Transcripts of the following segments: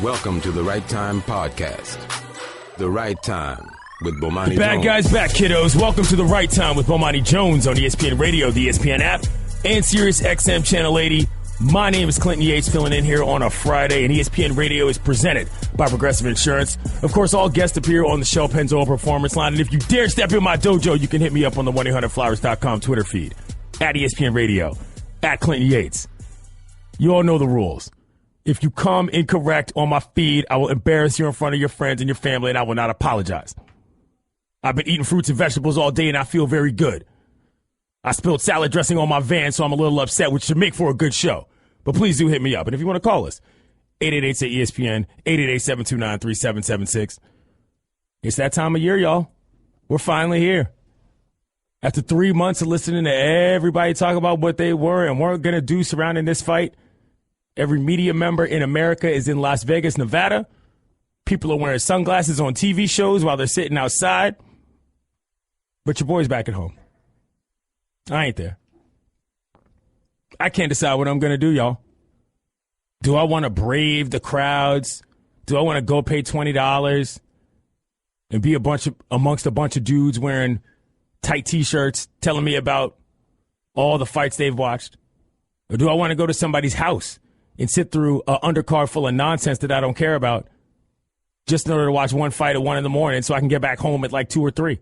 Welcome to the Right Time Podcast. The Right Time with Bomani Bad Jones. guys back, kiddos. Welcome to the Right Time with Bomani Jones on ESPN Radio, the ESPN app, and Sirius XM Channel 80. My name is Clinton Yates, filling in here on a Friday, and ESPN Radio is presented by Progressive Insurance. Of course, all guests appear on the Shell Pennzoil Performance Line, and if you dare step in my dojo, you can hit me up on the 1-800-Flowers.com Twitter feed, at ESPN Radio, at Clinton Yates. You all know the rules. If you come incorrect on my feed, I will embarrass you in front of your friends and your family, and I will not apologize. I've been eating fruits and vegetables all day, and I feel very good. I spilled salad dressing on my van, so I'm a little upset, which should make for a good show. But please do hit me up. And if you want to call us, 888-ESPN, 888-729-3776. It's that time of year, y'all. We're finally here. After 3 months of listening to everybody talk about what they were and weren't going to do surrounding this fight, every media member in America is in Las Vegas, Nevada. People are wearing sunglasses on TV shows while they're sitting outside. But your boy's back at home. I ain't there. I can't decide what I'm going to do, y'all. Do I want to brave the crowds? Do I want to go pay $20 and be amongst a bunch of dudes wearing tight T-shirts telling me about all the fights they've watched? Or do I want to go to somebody's house and sit through an undercard full of nonsense that I don't care about just in order to watch one fight at 1 a.m. so I can get back home at like 2 or 3?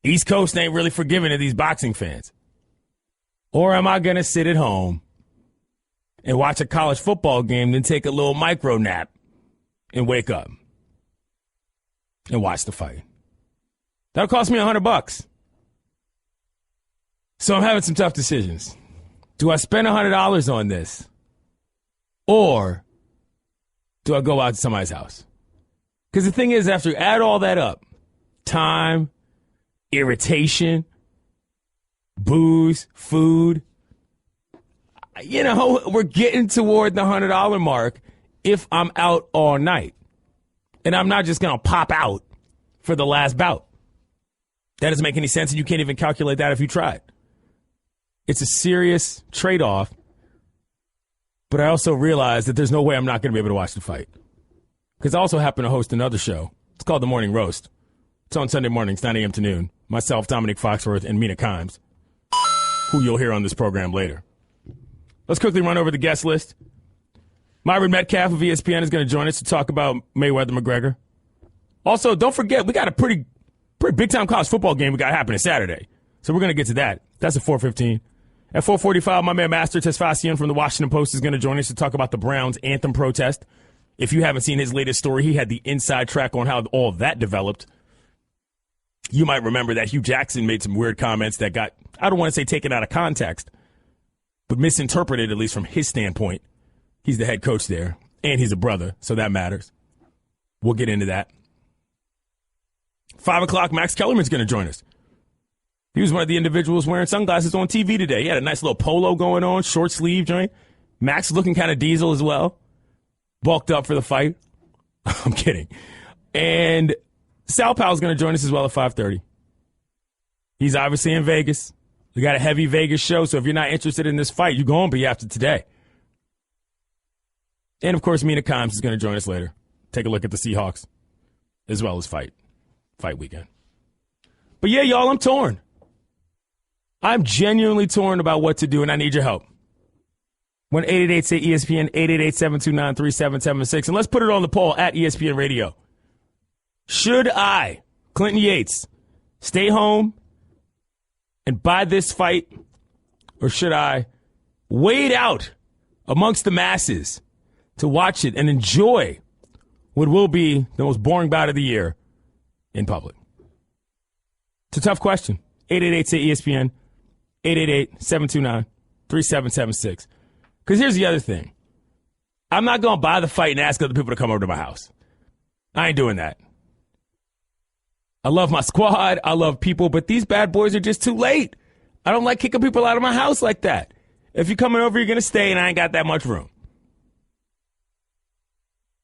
East Coast ain't really forgiving of these boxing fans. Or am I going to sit at home and watch a college football game, then take a little micro nap and wake up and watch the fight? That'll cost me $100. So I'm having some tough decisions. Do I spend $100 on this? Or do I go out to somebody's house? Because the thing is, after you add all that up, time, irritation, booze, food, we're getting toward the $100 mark if I'm out all night. And I'm not just going to pop out for the last bout. That doesn't make any sense, and you can't even calculate that if you tried. It's a serious trade-off, but I also realize that there's no way I'm not going to be able to watch the fight. Because I also happen to host another show. It's called The Morning Roast. It's on Sunday mornings, 9 a.m. to noon. Myself, Dominic Foxworth, and Mina Kimes, who you'll hear on this program later. Let's quickly run over the guest list. Myron Metcalf of ESPN is going to join us to talk about Mayweather-McGregor. Also, don't forget, we got a pretty big-time college football game we got happening Saturday. So we're going to get to that. That's at 4:15. At 4:45, my man Master Tesfacion from the Washington Post is going to join us to talk about the Browns' anthem protest. If you haven't seen his latest story, he had the inside track on how all of that developed. You might remember that Hugh Jackson made some weird comments that got, I don't want to say taken out of context, but misinterpreted, at least from his standpoint. He's the head coach there, and he's a brother, so that matters. We'll get into that. 5 o'clock, Max Kellerman's going to join us. He was one of the individuals wearing sunglasses on TV today. He had a nice little polo going on, short sleeve joint. Max looking kind of diesel as well. Bulked up for the fight. I'm kidding. And Sal Powell's going to join us as well at 5:30. He's obviously in Vegas. We got a heavy Vegas show, so if you're not interested in this fight, you're going to be after today. And, of course, Mina Kimes is going to join us later. Take a look at the Seahawks as well as fight weekend. But, yeah, y'all, I'm torn. I'm genuinely torn about what to do, and I need your help. 1-888-SAY-ESPN, 888-729-3776. And let's put it on the poll at ESPN Radio. Should I, Clinton Yates, stay home and buy this fight, or should I wade out amongst the masses to watch it and enjoy what will be the most boring bout of the year in public? It's a tough question. 888-SAY-ESPN, 888-729-3776. Because here's the other thing. I'm not going to buy the fight and ask other people to come over to my house. I ain't doing that. I love my squad. I love people, but these bad boys are just too late. I don't like kicking people out of my house like that. If you're coming over, you're going to stay, and I ain't got that much room.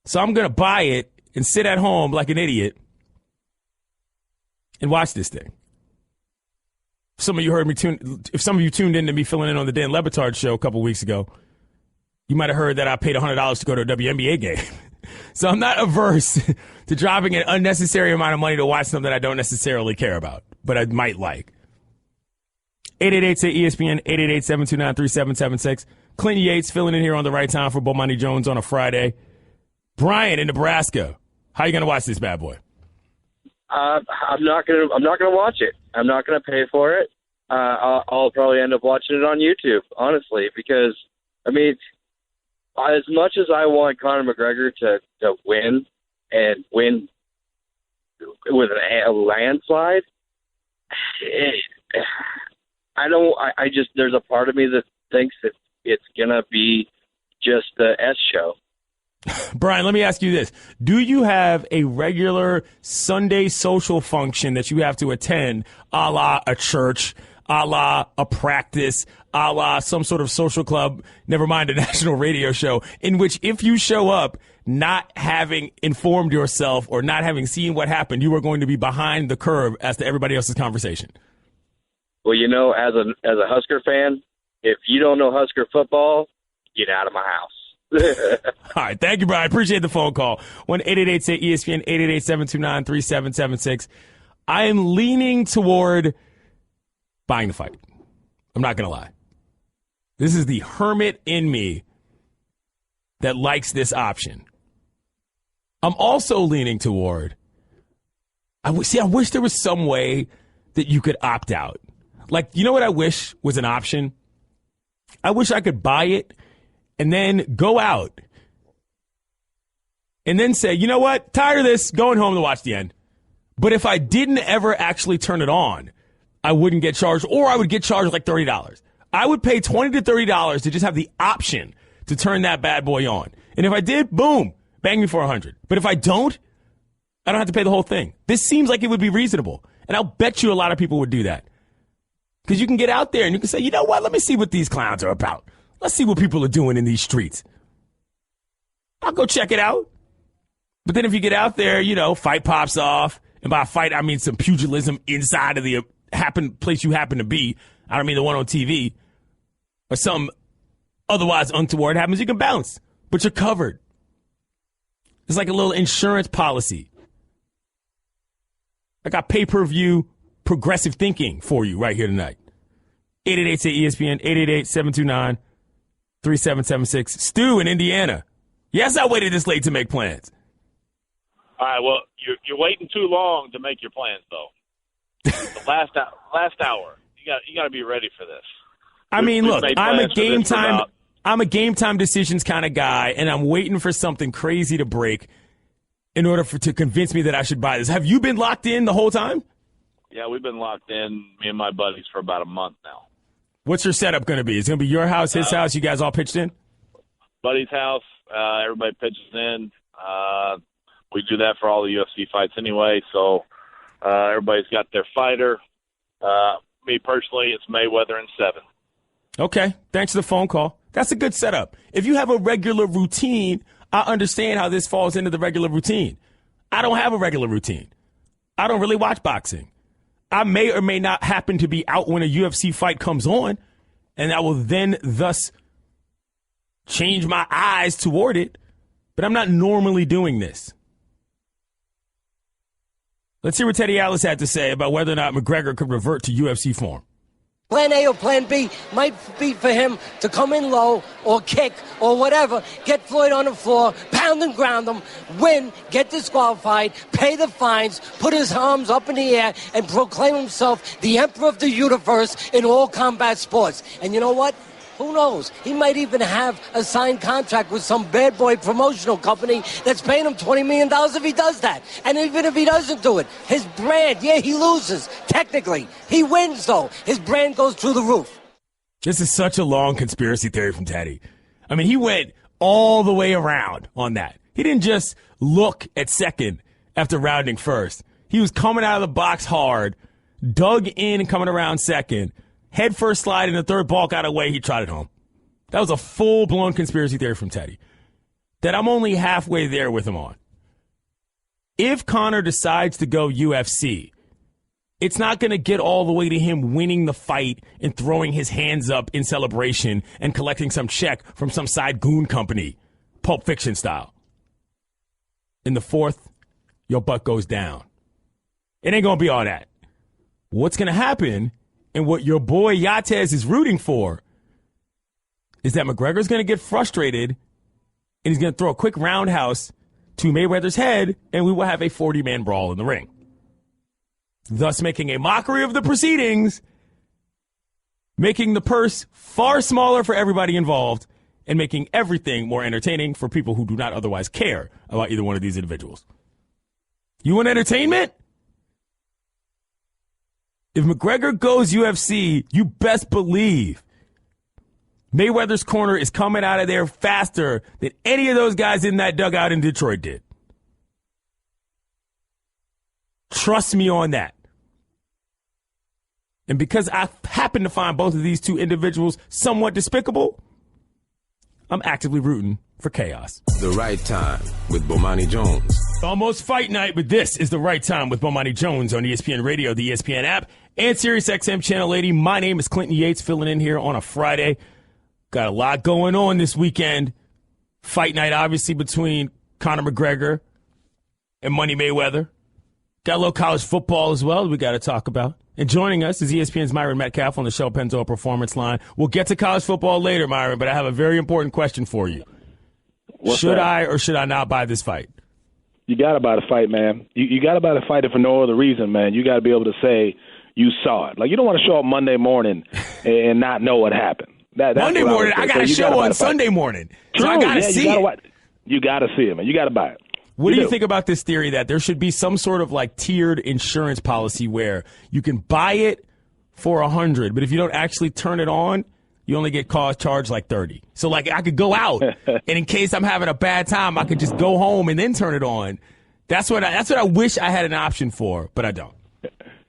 So I'm going to buy it and sit at home like an idiot and watch this thing. If some of you tuned in to me filling in on the Dan Le Batard show a couple weeks ago, You might have heard that I paid $100 to go to a WNBA game. So I'm not averse to dropping an unnecessary amount of money to watch something I don't necessarily care about, but I might like. 888-ESPN, 888-729-3776. Clinton Yates filling in here on the right time for Bomani Jones on a Friday. Brian in Nebraska. How you going to watch this bad boy? I'm not gonna watch it. I'm not gonna pay for it. I'll probably end up watching it on YouTube, honestly, because I mean, as much as I want Conor McGregor to win and win with a landslide, I just there's a part of me that thinks that it's gonna be just the S show. Brian, let me ask you this. Do you have a regular Sunday social function that you have to attend, a la a church, a la a practice, a la some sort of social club, never mind a national radio show, in which if you show up not having informed yourself or not having seen what happened, you are going to be behind the curve as to everybody else's conversation? Well, as a Husker fan, if you don't know Husker football, get out of my house. All right. Thank you, Brian. Appreciate the phone call. 1-888-ESPN, 888-729-3776. I am leaning toward buying the fight. I'm not going to lie. This is the hermit in me that likes this option. I'm also leaning toward, I wish there was some way that you could opt out. Like, you know what I wish was an option? I wish I could buy it and then go out and then say, you know what, tired of this, going home to watch the end. But if I didn't ever actually turn it on, I wouldn't get charged, or I would get charged like $30. I would pay $20 to $30 to just have the option to turn that bad boy on. And if I did, boom, bang me for $100. But if I don't, I don't have to pay the whole thing. This seems like it would be reasonable. And I'll bet you a lot of people would do that. Because you can get out there and you can say, you know what, let me see what these clowns are about. Let's see what people are doing in these streets. I'll go check it out. But then if you get out there, fight pops off. And by fight, I mean some pugilism inside of the place you happen to be. I don't mean the one on TV. Or some otherwise untoward happens, you can bounce. But you're covered. It's like a little insurance policy. I got progressive thinking for you right here tonight. 888-ESPN, 888-729-3776. Stu in Indiana. Yes, I waited this late to make plans. All right, well, you're waiting too long to make your plans, though. The last hour, you got to be ready for this. I mean, look, I'm a game time decisions kind of guy, and I'm waiting for something crazy to break in order to convince me that I should buy this. Have you been locked in the whole time? Yeah, we've been locked in, me and my buddies, for about a month now. What's your setup going to be? Is it going to be your house, his house, you guys all pitched in? Buddy's house, everybody pitches in. We do that for all the UFC fights anyway, so everybody's got their fighter. Me personally, it's Mayweather and 7. Okay, thanks for the phone call. That's a good setup. If you have a regular routine, I understand how this falls into the regular routine. I don't have a regular routine. I don't really watch boxing. I may or may not happen to be out when a UFC fight comes on, and I will then thus change my eyes toward it, but I'm not normally doing this. Let's hear what Teddy Atlas had to say about whether or not McGregor could revert to UFC form. Plan A or Plan B might be for him to come in low or kick or whatever, get Floyd on the floor, pound and ground him, win, get disqualified, pay the fines, put his arms up in the air, and proclaim himself the emperor of the universe in all combat sports. And you know what? Who knows? He might even have a signed contract with some bad boy promotional company that's paying him $20 million if he does that. And even if he doesn't do it, his brand, yeah, he loses. Technically. He wins, though. His brand goes through the roof. This is such a long conspiracy theory from Teddy. I mean, he went all the way around on that. He didn't just look at second after rounding first. He was coming out of the box hard, dug in and coming around second. Head first slide and the third ball got away. He trotted home. That was a full-blown conspiracy theory from Teddy that I'm only halfway there with him on. If Conor decides to go UFC it's not going to get all the way to him winning the fight and throwing his hands up in celebration and collecting some check from some side goon company, Pulp Fiction style. In the fourth, your butt goes down. It ain't going to be all that. What's going to happen, and what your boy Yatez is rooting for, is that McGregor's going to get frustrated and he's going to throw a quick roundhouse to Mayweather's head, and we will have a 40-man brawl in the ring, thus making a mockery of the proceedings, making the purse far smaller for everybody involved, and making everything more entertaining for people who do not otherwise care about either one of these individuals. You want entertainment? If McGregor goes UFC, you best believe Mayweather's corner is coming out of there faster than any of those guys in that dugout in Detroit did. Trust me on that. And because I happen to find both of these two individuals somewhat despicable, I'm actively rooting for chaos. The Right Time with Bomani Jones. Almost fight night, but this is The Right Time with Bomani Jones on ESPN Radio, the ESPN app, and SiriusXM Channel 80. My name is Clinton Yates, filling in here on a Friday. Got a lot going on this weekend. Fight night, obviously, between Conor McGregor and Money Mayweather. Got a little college football as well we got to talk about. And joining us is ESPN's Myron Metcalf on the Shell Penzo Performance Line. We'll get to college football later, Myron, but I have a very important question for you. Should I or should I not buy this fight? You got to buy the fight, man. You got to buy the fight if for no other reason, man. You got to be able to say you saw it. Like, you don't want to show up Monday morning and not know what happened. Monday morning, I got a show on Sunday morning. True, so I got to see it. You got to see it, man. You got to buy it. What do you think about this theory that there should be some sort of like tiered insurance policy where you can buy it for $100, but if you don't actually turn it on, you only get charged like $30. So like I could go out and in case I'm having a bad time, I could just go home and then turn it on. That's what I wish I had an option for, but I don't.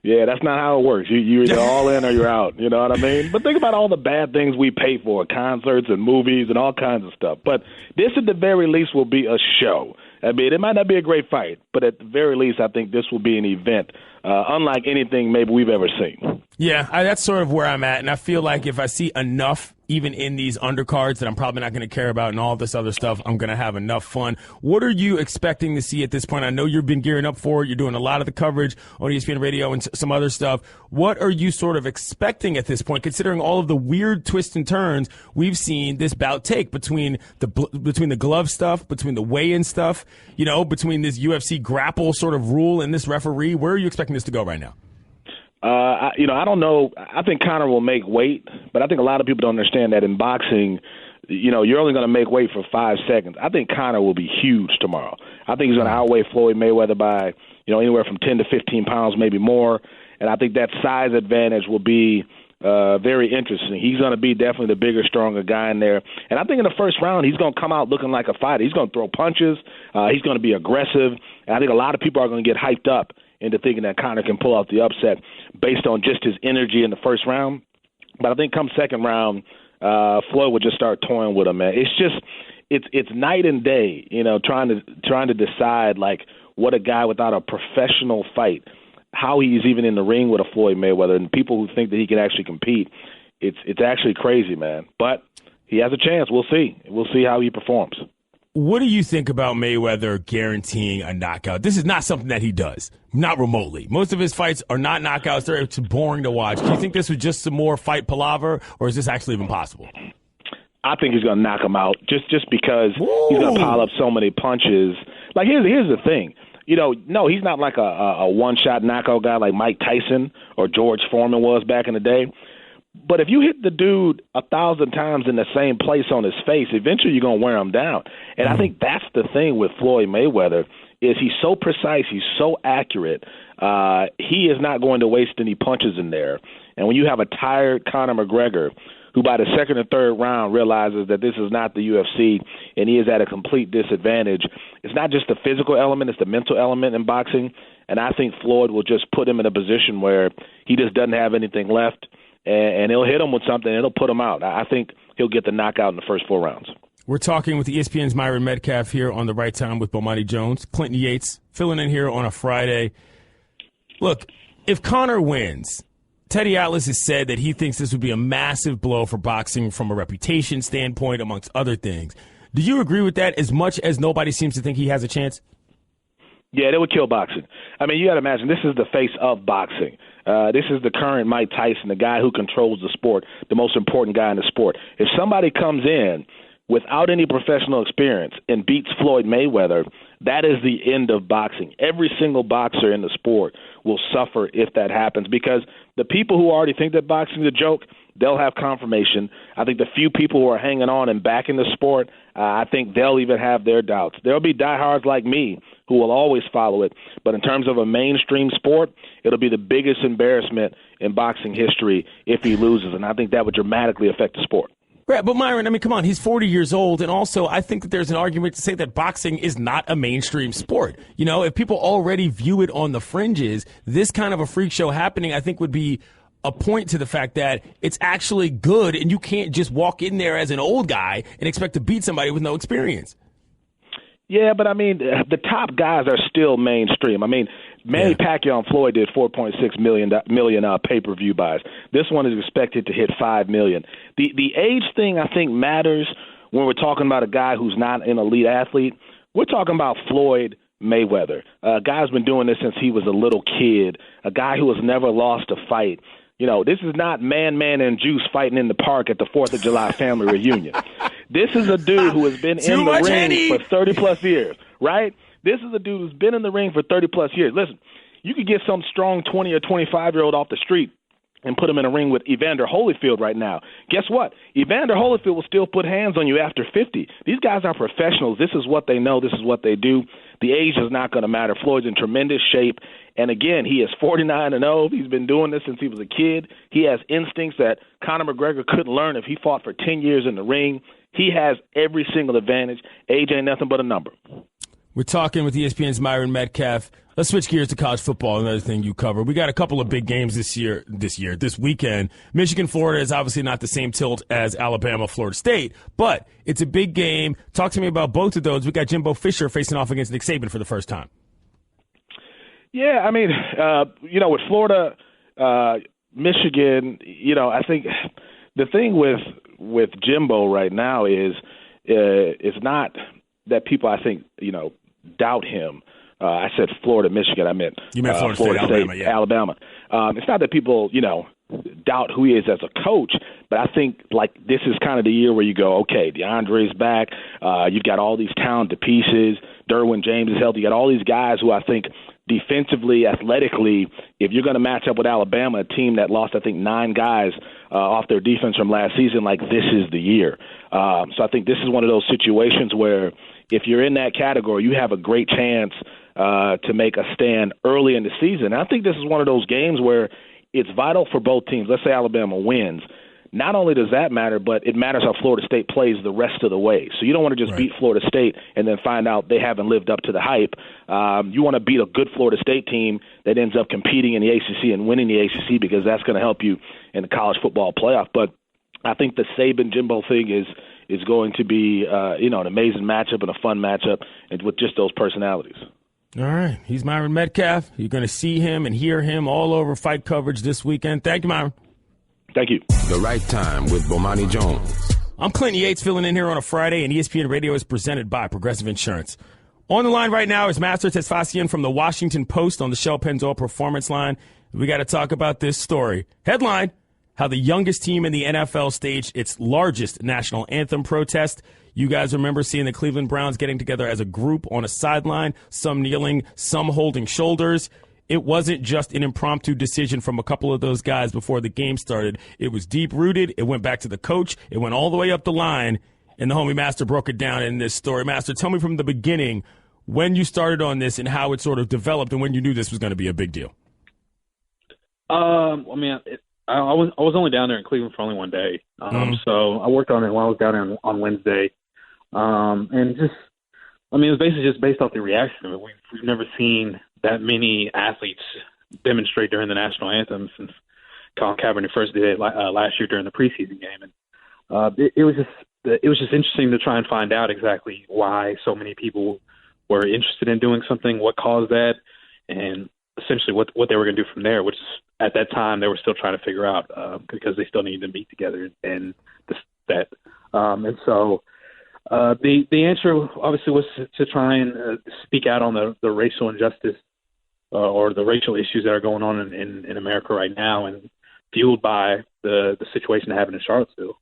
Yeah, that's not how it works. You're either all in or you're out. You know what I mean? But think about all the bad things we pay for, concerts and movies and all kinds of stuff. But this, at the very least, will be a show. I mean, it might not be a great fight, but at the very least, I think this will be an event unlike anything maybe we've ever seen. Yeah, that's sort of where I'm at, and I feel like if I see enough, even in these undercards, that I'm probably not going to care about and all this other stuff, I'm going to have enough fun. What are you expecting to see at this point? I know you've been gearing up for it. You're doing a lot of the coverage on ESPN Radio and some other stuff. What are you sort of expecting at this point, considering all of the weird twists and turns we've seen this bout take between the glove stuff, between the weigh-in stuff, you know, between this UFC grapple sort of rule and this referee? Where are you expecting this to go right now? I don't know. I think Conor will make weight, but I think a lot of people don't understand that in boxing, you're only going to make weight for 5 seconds. I think Conor will be huge tomorrow. I think he's going to outweigh Floyd Mayweather by, anywhere from 10 to 15 pounds, maybe more. And I think that size advantage will be very interesting. He's going to be definitely the bigger, stronger guy in there. And I think in the first round, he's going to come out looking like a fighter. He's going to throw punches. He's going to be aggressive. And I think a lot of people are going to get hyped up into thinking that Conor can pull out the upset based on just his energy in the first round. But I think come second round, Floyd would just start toying with him, man. It's night and day, trying to decide like what a guy without a professional fight, how he's even in the ring with a Floyd Mayweather, and people who think that he can actually compete. It's actually crazy, man. But he has a chance. We'll see. We'll see how he performs. What do you think about Mayweather guaranteeing a knockout? This is not something that he does, not remotely. Most of his fights are not knockouts. It's boring to watch. Do you think this was just some more fight palaver, or is this actually even possible? I think he's going to knock him out just because he's going to pile up so many punches. Like, here's the thing. No, he's not like a one-shot knockout guy like Mike Tyson or George Foreman was back in the day. But if you hit the dude 1,000 times in the same place on his face, eventually you're going to wear him down. And I think that's the thing with Floyd Mayweather is he's so precise, he's so accurate. He is not going to waste any punches in there. And when you have a tired Conor McGregor who by the second or third round realizes that this is not the UFC and he is at a complete disadvantage, it's not just the physical element, it's the mental element in boxing. And I think Floyd will just put him in a position where he just doesn't have anything left. And he'll hit him with something, and it'll put him out. I think he'll get the knockout in the first 4 rounds. We're talking with ESPN's Myron Metcalf here on The Right Time with Bomani Jones. Clinton Yates filling in here on a Friday. Look, if Conor wins, Teddy Atlas has said that he thinks this would be a massive blow for boxing from a reputation standpoint, amongst other things. Do you agree with that as much as nobody seems to think he has a chance? Yeah, they would kill boxing. I mean, you got to imagine, this is the face of boxing. This is the current Mike Tyson, the guy who controls the sport, the most important guy in the sport. If somebody comes in without any professional experience and beats Floyd Mayweather, that is the end of boxing. Every single boxer in the sport will suffer if that happens, because the people who already think that boxing is a joke, they'll have confirmation. I think the few people who are hanging on and backing the sport, I think they'll even have their doubts. There'll be diehards like me who will always follow it. But in terms of a mainstream sport, it'll be the biggest embarrassment in boxing history if he loses, and I think that would dramatically affect the sport. Right, but Myron, I mean, come on, he's 40 years old, and also I think that there's an argument to say that boxing is not a mainstream sport. You know, if people already view it on the fringes, this kind of a freak show happening, I think, would be a point to the fact that it's actually good, and you can't just walk in there as an old guy and expect to beat somebody with no experience. Yeah, but I mean, the top guys are still mainstream. I mean, Manny Pacquiao and Floyd did 4.6 million pay-per-view buys. This one is expected to hit 5 million. The age thing, I think, matters when we're talking about a guy who's not an elite athlete. We're talking about Floyd Mayweather, a guy who's been doing this since he was a little kid, a guy who has never lost a fight. You know, this is not Man and Juice fighting in the park at the 4th of July family reunion. This is a dude who has been in the ring for 30-plus years, right? This is a dude who's been in the ring for 30-plus years. Listen, you could get some strong 20 or 25-year-old off the street and put him in a ring with Evander Holyfield right now. Guess what? Evander Holyfield will still put hands on you after 50. These guys are professionals. This is what they know. This is what they do. The age is not going to matter. Floyd's in tremendous shape. And again, he is 49-0. He's been doing this since he was a kid. He has instincts that Conor McGregor couldn't learn if he fought for 10 years in the ring. He has every single advantage. Age ain't nothing but a number. We're talking with ESPN's Myron Metcalf. Let's switch gears to college football, another thing you cover. We got a couple of big games this weekend. Michigan, Florida is obviously not the same tilt as Alabama, Florida State, but it's a big game. Talk to me about both of those. We got Jimbo Fisher facing off against Nick Saban for the first time. Yeah, I mean, with Florida, Michigan, I think the thing with Jimbo right now is it's not that people, I think, doubt him. I said Florida, Michigan. I meant you meant Florida State, Alabama. Yeah. Alabama. It's not that people, doubt who he is as a coach, but I think this is kind of the year where you go, okay, DeAndre's back. You've got all these talented pieces. Derwin James is healthy. You got all these guys who I think defensively, athletically, if you're going to match up with Alabama, a team that lost, I think, 9 guys off their defense from last season, this is the year. So I think this is one of those situations where if you're in that category, you have a great chance to make a stand early in the season. And I think this is one of those games where it's vital for both teams. Let's say Alabama wins. Not only does that matter, but it matters how Florida State plays the rest of the way. So you don't want to just beat Florida State and then find out they haven't lived up to the hype. You want to beat a good Florida State team that ends up competing in the ACC and winning the ACC, because that's going to help you in the college football playoff. But I think the Saban-Jimbo thing is going to be an amazing matchup and a fun matchup, and with just those personalities. All right. He's Myron Metcalf. You're going to see him and hear him all over fight coverage this weekend. Thank you, Myron. Thank you. The Right Time with Bomani Jones. I'm Clinton Yates filling in here on a Friday, and ESPN Radio is presented by Progressive Insurance. On the line right now is Master Tesfasian from the Washington Post on the Shell Pennzoil Performance Line. We got to talk about this story. Headline, how the youngest team in the NFL staged its largest national anthem protest. You guys remember seeing the Cleveland Browns getting together as a group on a sideline, some kneeling, some holding shoulders. It wasn't just an impromptu decision from a couple of those guys before the game started. It was deep-rooted. It went back to the coach. It went all the way up the line, and the homie Master broke it down in this story. Master, tell me from the beginning when you started on this and how it sort of developed and when you knew this was going to be a big deal. I was only down there in Cleveland for only one day. So I worked on it while I was down there on Wednesday. And just, it was basically just based off the reaction of it. We've never seen that many athletes demonstrate during the national anthem since Colin Kaepernick first did it last year during the preseason game. And it was just interesting to try and find out exactly why so many people were interested in doing something, what caused that. And essentially what they were going to do from there, which at that time they were still trying to figure out because they still needed to meet together and that. And so the answer obviously was to try and speak out on the racial injustice or the racial issues that are going on in America right now, and fueled by the situation that happened in Charlottesville.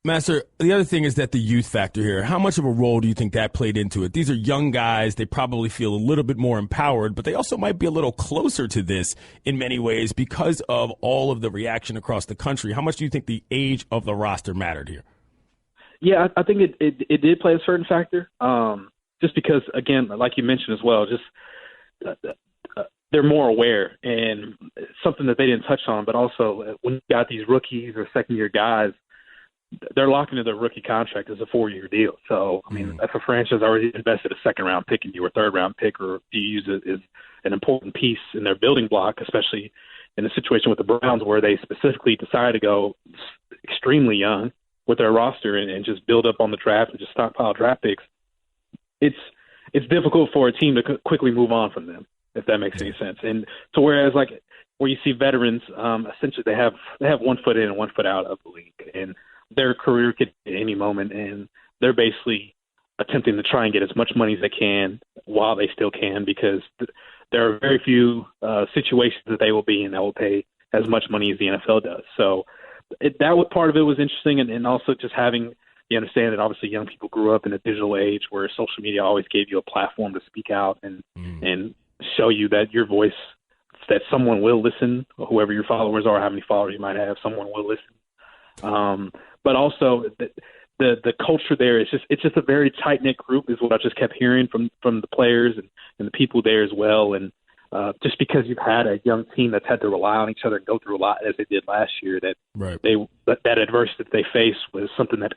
Master, the other thing is that the youth factor here, how much of a role do you think that played into it? These are young guys. They probably feel a little bit more empowered, but they also might be a little closer to this in many ways because of all of the reaction across the country. How much do you think the age of the roster mattered here? Yeah, I think it did play a certain factor, just because, again, like you mentioned as well, just they're more aware, and something that they didn't touch on, but also when you got these rookies or second-year guys, they're locked into their rookie contract as a 4-year deal. So, I mean, if a franchise already invested a second-round pick in you or third-round pick, or you use it as an important piece in their building block, especially in the situation with the Browns where they specifically decided to go extremely young with their roster and just build up on the draft and just stockpile draft picks, it's difficult for a team to quickly move on from them, if that makes any sense. And so whereas like where you see veterans, essentially they have 1 foot in and 1 foot out of the league, and their career could at any moment, and they're basically attempting to try and get as much money as they can while they still can, because there are very few situations that they will be in that will pay as much money as the NFL does. So part of it was interesting, and also just having you understand that obviously young people grew up in a digital age where social media always gave you a platform to speak out and show you that your voice, that someone will listen, whoever your followers are, how many followers you might have, someone will listen. But also the culture there is it's just a very tight knit group, is what I just kept hearing from the players and the people there as well. And just because you've had a young team that's had to rely on each other and go through a lot as they did last year, that that adversity that they face was something that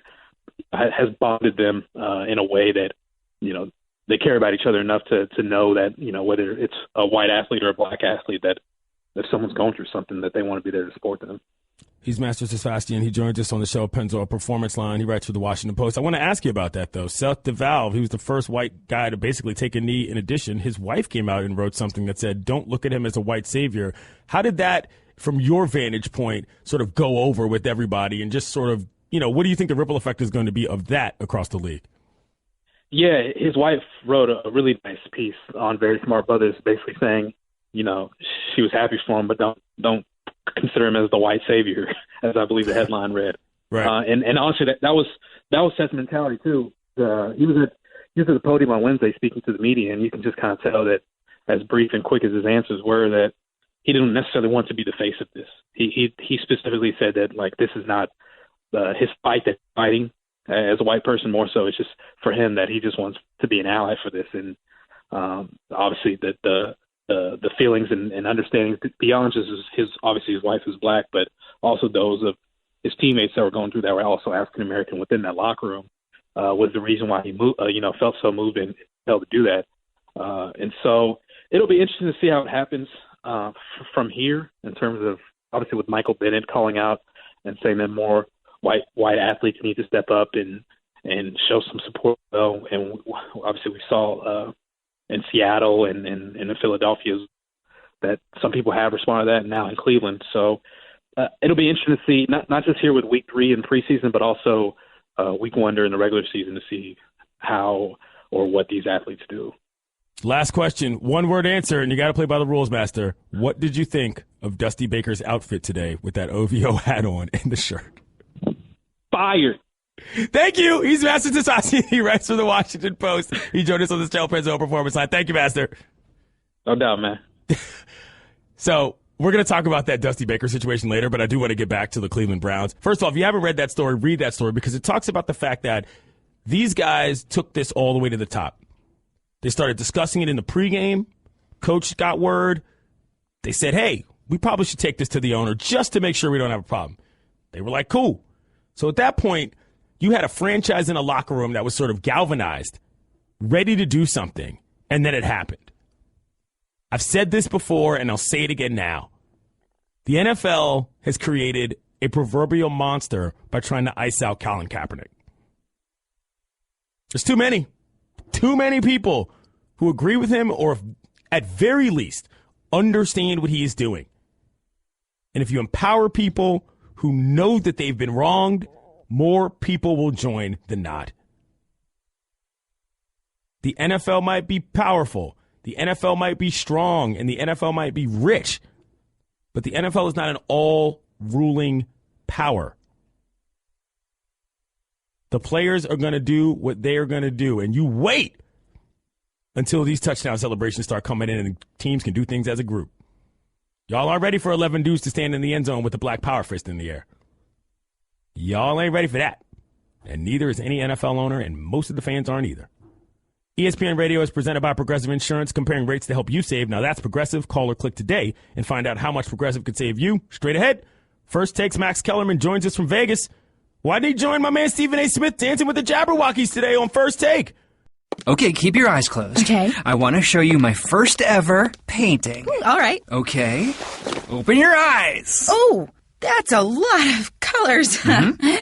has bonded them in a way that they care about each other enough to know that whether it's a white athlete or a black athlete, that if someone's going through something, that they want to be there to support them. He's Master Sebastian. He joins us on the show, Pennzoil Performance Line. He writes for the Washington Post. I want to ask you about that, though. Seth DeValve, he was the first white guy to basically take a knee. In addition, his wife came out and wrote something that said, don't look at him as a white savior. How did that, from your vantage point, sort of go over with everybody, and just sort of, what do you think the ripple effect is going to be of that across the league? Yeah, his wife wrote a really nice piece on Very Smart Brothers, basically saying, she was happy for him, but don't consider him as the white savior, as I believe the headline read. Right. And honestly, that was Seth's mentality too. He was at the podium on Wednesday speaking to the media, and you can just kind of tell that, as brief and quick as his answers were, that he didn't necessarily want to be the face of this. He specifically said that, like, this is not his fight that he's fighting as a white person. More so, it's just for him that he just wants to be an ally for this. And obviously that the feelings and understanding beyond just his obviously his wife is black, but also those of his teammates that were going through that were also African American within that locker room was the reason why he moved, felt so moved and felt to do that. And so it'll be interesting to see how it happens from here, in terms of obviously with Michael Bennett calling out and saying that more white athletes need to step up and show some support. And obviously we saw in Seattle and in Philadelphia that some people have responded to that, and now in Cleveland. So it'll be interesting to see, not just here with week 3 in preseason, but also week 1 during the regular season, to see how or what these athletes do. Last question, 1-word answer, and you got to play by the rules, Master. What did you think of Dusty Baker's outfit today with that OVO hat on and the shirt? Fired. Thank you. He's Master Tasasi. He writes for the Washington Post. He joined us on the Stale Pennzoil Performance Line. Thank you, Master. No doubt, man. So we're going to talk about that Dusty Baker situation later, but I do want to get back to the Cleveland Browns. First of all, if you haven't read that story, read that story, because it talks about the fact that these guys took this all the way to the top. They started discussing it in the pregame. Coach got word. They said, hey, we probably should take this to the owner just to make sure we don't have a problem. They were like, cool. So at that point, you had a franchise in a locker room that was sort of galvanized, ready to do something, and then it happened. I've said this before, and I'll say it again now. The NFL has created a proverbial monster by trying to ice out Colin Kaepernick. There's too many people who agree with him or at very least, understand what he is doing. And if you empower people who know that they've been wronged, more people will join than not. The NFL might be powerful. The NFL might be strong, and the NFL might be rich. But the NFL is not an all-ruling power. The players are going to do what they are going to do, and you wait until these touchdown celebrations start coming in and teams can do things as a group. Y'all aren't ready for 11 dudes to stand in the end zone with the black power fist in the air. Y'all ain't ready for that. And neither is any NFL owner, and most of the fans aren't either. ESPN Radio is presented by Progressive Insurance, comparing rates to help you save. Now that's Progressive. Call or click today and find out how much Progressive could save you. Straight ahead, First Take's Max Kellerman joins us from Vegas. Why did he join my man Stephen A. Smith dancing with the Jabberwockies today on First Take? Okay, keep your eyes closed. Okay. I want to show you my first ever painting. All right. Okay. Open your eyes. Oh, that's a lot of colors.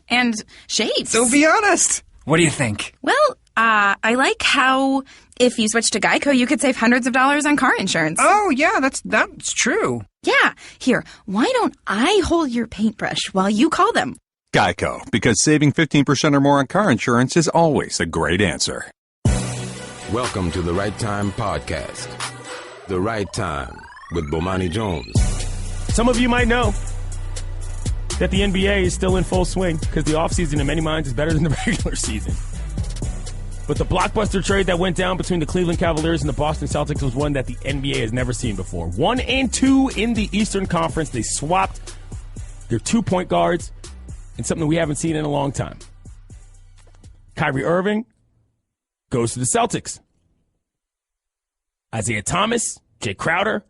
And shades. So be honest. What do you think? Well, I like how if you switch to Geico, you could save hundreds of dollars on car insurance. Oh, yeah, that's true. Yeah. Here, why don't I hold your paintbrush while you call them? Geico, because saving 15% or more on car insurance is always a great answer. Welcome to the Right Time Podcast. The Right Time with Bomani Jones. Some of you might know that the NBA is still in full swing because the offseason in many minds is better than the regular season. But the blockbuster trade that went down between the Cleveland Cavaliers and the Boston Celtics was one that the NBA has never seen before. 1 and 2 in the Eastern Conference. They swapped their 2-point guards in something we haven't seen in a long time. Kyrie Irving goes to the Celtics. Isaiah Thomas, Jay Crowder,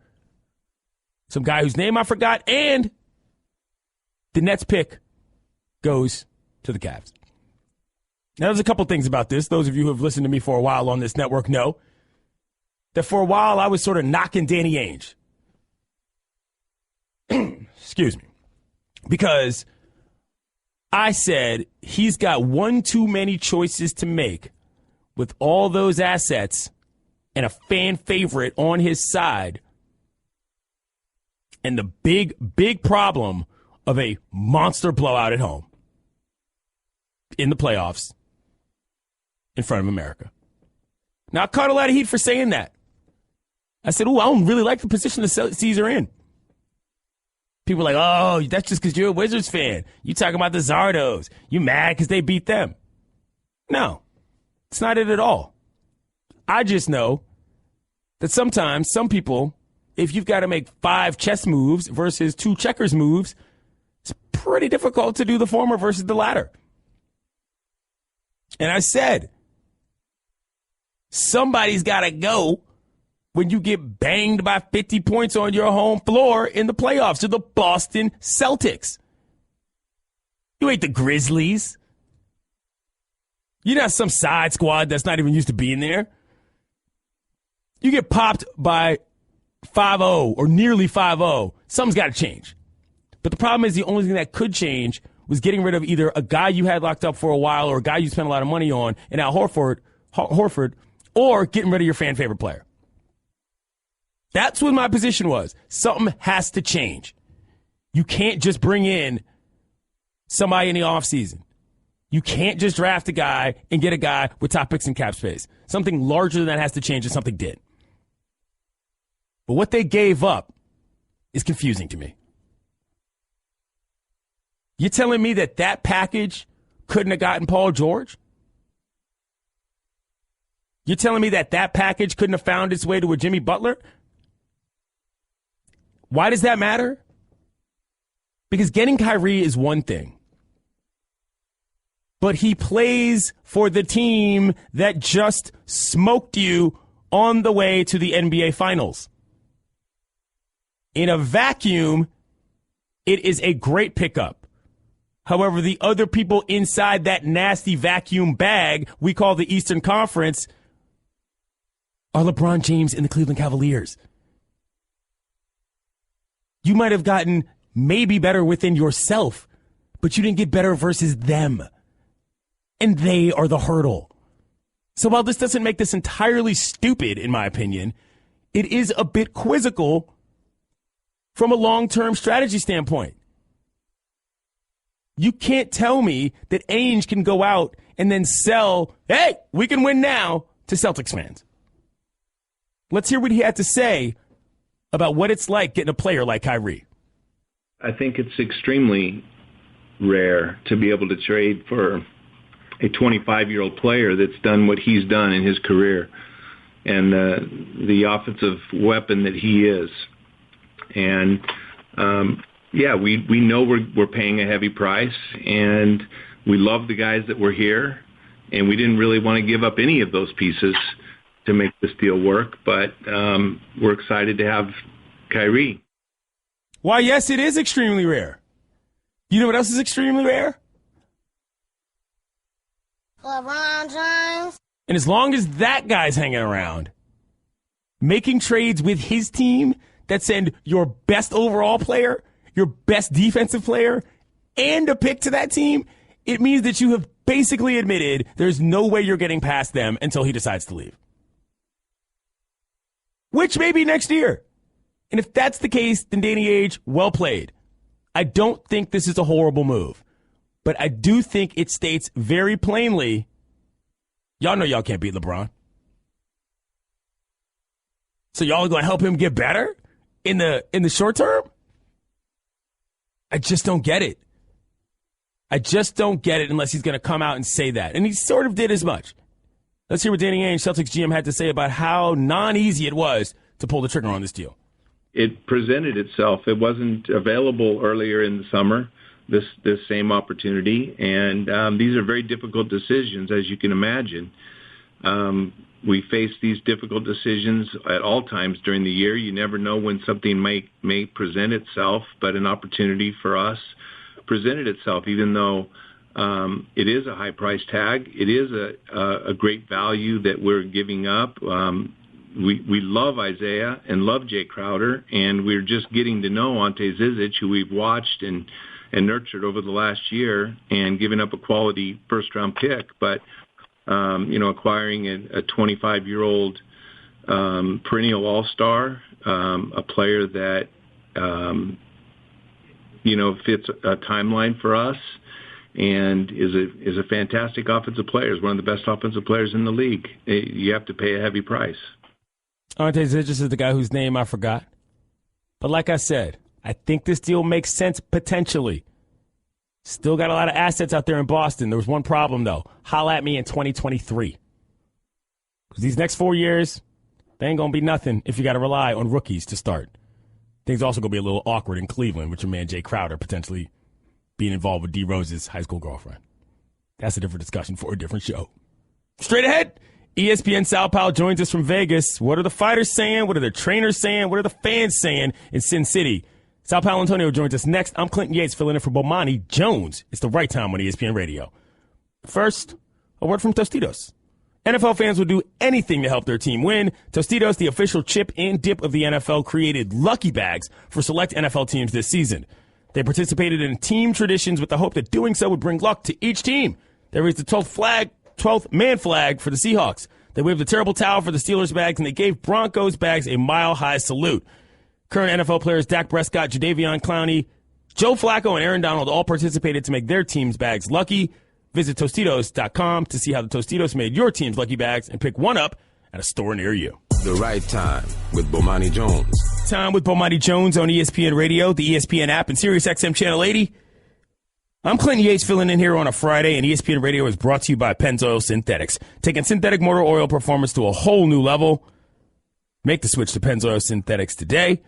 some guy whose name I forgot, and the Nets pick goes to the Cavs. Now, there's a couple things about this. Those of you who have listened to me for a while on this network know that for a while I was sort of knocking Danny Ainge. Excuse me. Because I said he's got one too many choices to make with all those assets and a fan favorite on his side, and the big problem of a monster blowout at home in the playoffs in front of America. Now, I caught a lot of heat for saying that. I said, I don't really like the position the Celtics are in. People are like, oh, that's just because you're a Wizards fan. You talking about the Zardos. You mad because they beat them. No, it's not it at all. I just know that sometimes some people, if you've got to make 5 chess moves versus 2 checkers moves, it's pretty difficult to do the former versus the latter. And I said, somebody's got to go when you get banged by 50 points on your home floor in the playoffs to the Boston Celtics. You ain't the Grizzlies. You're not some side squad that's not even used to being there. You get popped by 5-0 or nearly 5-0, something's got to change. But the problem is the only thing that could change was getting rid of either a guy you had locked up for a while or a guy you spent a lot of money on, and Al Horford, or getting rid of your fan favorite player. That's what my position was. Something has to change. You can't just bring in somebody in the offseason. You can't just draft a guy and get a guy with top picks and cap space. Something larger than that has to change, and something did. But what they gave up is confusing to me. You're telling me that package couldn't have gotten Paul George? You're telling me that package couldn't have found its way to a Jimmy Butler? Why does that matter? Because getting Kyrie is one thing. But he plays for the team that just smoked you on the way to the NBA Finals. In a vacuum, it is a great pickup. However, the other people inside that nasty vacuum bag we call the Eastern Conference are LeBron James and the Cleveland Cavaliers. You might have gotten maybe better within yourself, but you didn't get better versus them. And they are the hurdle. So while this doesn't make this entirely stupid, in my opinion, it is a bit quizzical from a long-term strategy standpoint. You can't tell me that Ainge can go out and then sell, hey, we can win now, to Celtics fans. Let's hear what he had to say about what it's like getting a player like Kyrie. I think it's extremely rare to be able to trade for a 25-year-old player that's done what he's done in his career and the offensive weapon that he is. And, we know we're paying a heavy price, and we love the guys that were here, and we didn't really want to give up any of those pieces to make this deal work, but we're excited to have Kyrie. Why, yes, it is extremely rare. You know what else is extremely rare? LeBron James. And as long as that guy's hanging around, making trades with his team that send your best overall player, your best defensive player, and a pick to that team, it means that you have basically admitted there's no way you're getting past them until he decides to leave. Which may be next year. And if that's the case, then Danny Ainge, well played. I don't think this is a horrible move. But I do think it states very plainly, y'all know y'all can't beat LeBron. So y'all are going to help him get better in the short term? I just don't get it. I just don't get it unless he's going to come out and say that. And he sort of did as much. Let's hear what Danny Ainge, Celtics GM, had to say about how non-easy it was to pull the trigger on this deal. It presented itself. It wasn't available earlier in the summer, this same opportunity. And these are very difficult decisions, as you can imagine. We face these difficult decisions at all times during the year. You never know when something may present itself, but an opportunity for us presented itself, even though it is a high price tag. It is a great value that we're giving up. We love Isaiah and love Jay Crowder, and we're just getting to know Ante Zizic, who we've watched and nurtured over the last year, and giving up a quality first-round pick. But, acquiring a 25-year-old perennial all-star, a player that, fits a timeline for us and is a fantastic offensive player, is one of the best offensive players in the league. You have to pay a heavy price. Ante Zizic is the guy whose name I forgot. But like I said, I think this deal makes sense potentially. Still got a lot of assets out there in Boston. There was one problem, though. Holla at me in 2023. Because these next 4 years, they ain't going to be nothing if you got to rely on rookies to start. Things also going to be a little awkward in Cleveland with your man Jay Crowder potentially being involved with D. Rose's high school girlfriend. That's a different discussion for a different show. Straight ahead, ESPN Sal Powell joins us from Vegas. What are the fighters saying? What are their trainers saying? What are the fans saying in Sin City? Sal Paolantonio joins us next. I'm Clinton Yates filling in for Bomani Jones. It's the right time on ESPN Radio. First, a word from Tostitos. NFL fans will do anything to help their team win. Tostitos, the official chip and dip of the NFL, created lucky bags for select NFL teams this season. They participated in team traditions with the hope that doing so would bring luck to each team. They raised the 12th man flag for the Seahawks. They waved the terrible towel for the Steelers bags, and they gave Broncos bags a mile-high salute. Current NFL players Dak Prescott, Jadeveon Clowney, Joe Flacco, and Aaron Donald all participated to make their team's bags lucky. Visit Tostitos.com to see how the Tostitos made your team's lucky bags and pick one up at a store near you. The Right Time with Bomani Jones. Time with Bomani Jones on ESPN Radio, the ESPN app, and SiriusXM Channel 80. I'm Clinton Yates filling in here on a Friday, and ESPN Radio is brought to you by Pennzoil Synthetics, taking synthetic motor oil performance to a whole new level. Make the switch to Pennzoil Synthetics today.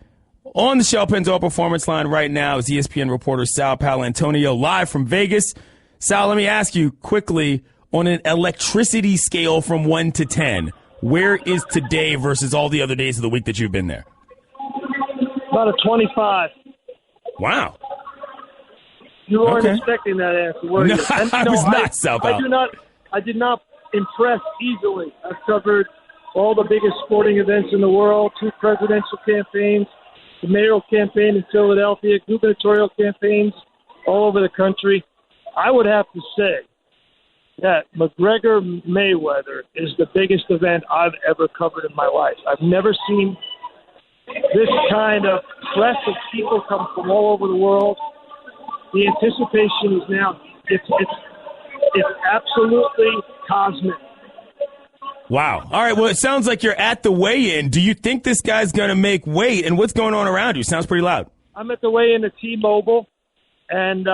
On the Shell Pennzoil Performance line right now is ESPN reporter Sal Paolantonio live from Vegas. Sal, let me ask you quickly, on an electricity scale from 1 to 10, where is today versus all the other days of the week that you've been there? About a 25. Wow. You weren't expecting that answer, were you? No, I was not, Sal Pal. I did not impress easily. I've covered all the biggest sporting events in the world, 2 presidential campaigns, the mayoral campaign in Philadelphia, gubernatorial campaigns all over the country. I would have to say that McGregor-Mayweather is the biggest event I've ever covered in my life. I've never seen this kind of press of people come from all over the world. The anticipation is now it's absolutely cosmic. Wow. All right, well, it sounds like you're at the weigh-in. Do you think this guy's going to make weight, and what's going on around you? Sounds pretty loud. I'm at the weigh-in at T-Mobile, and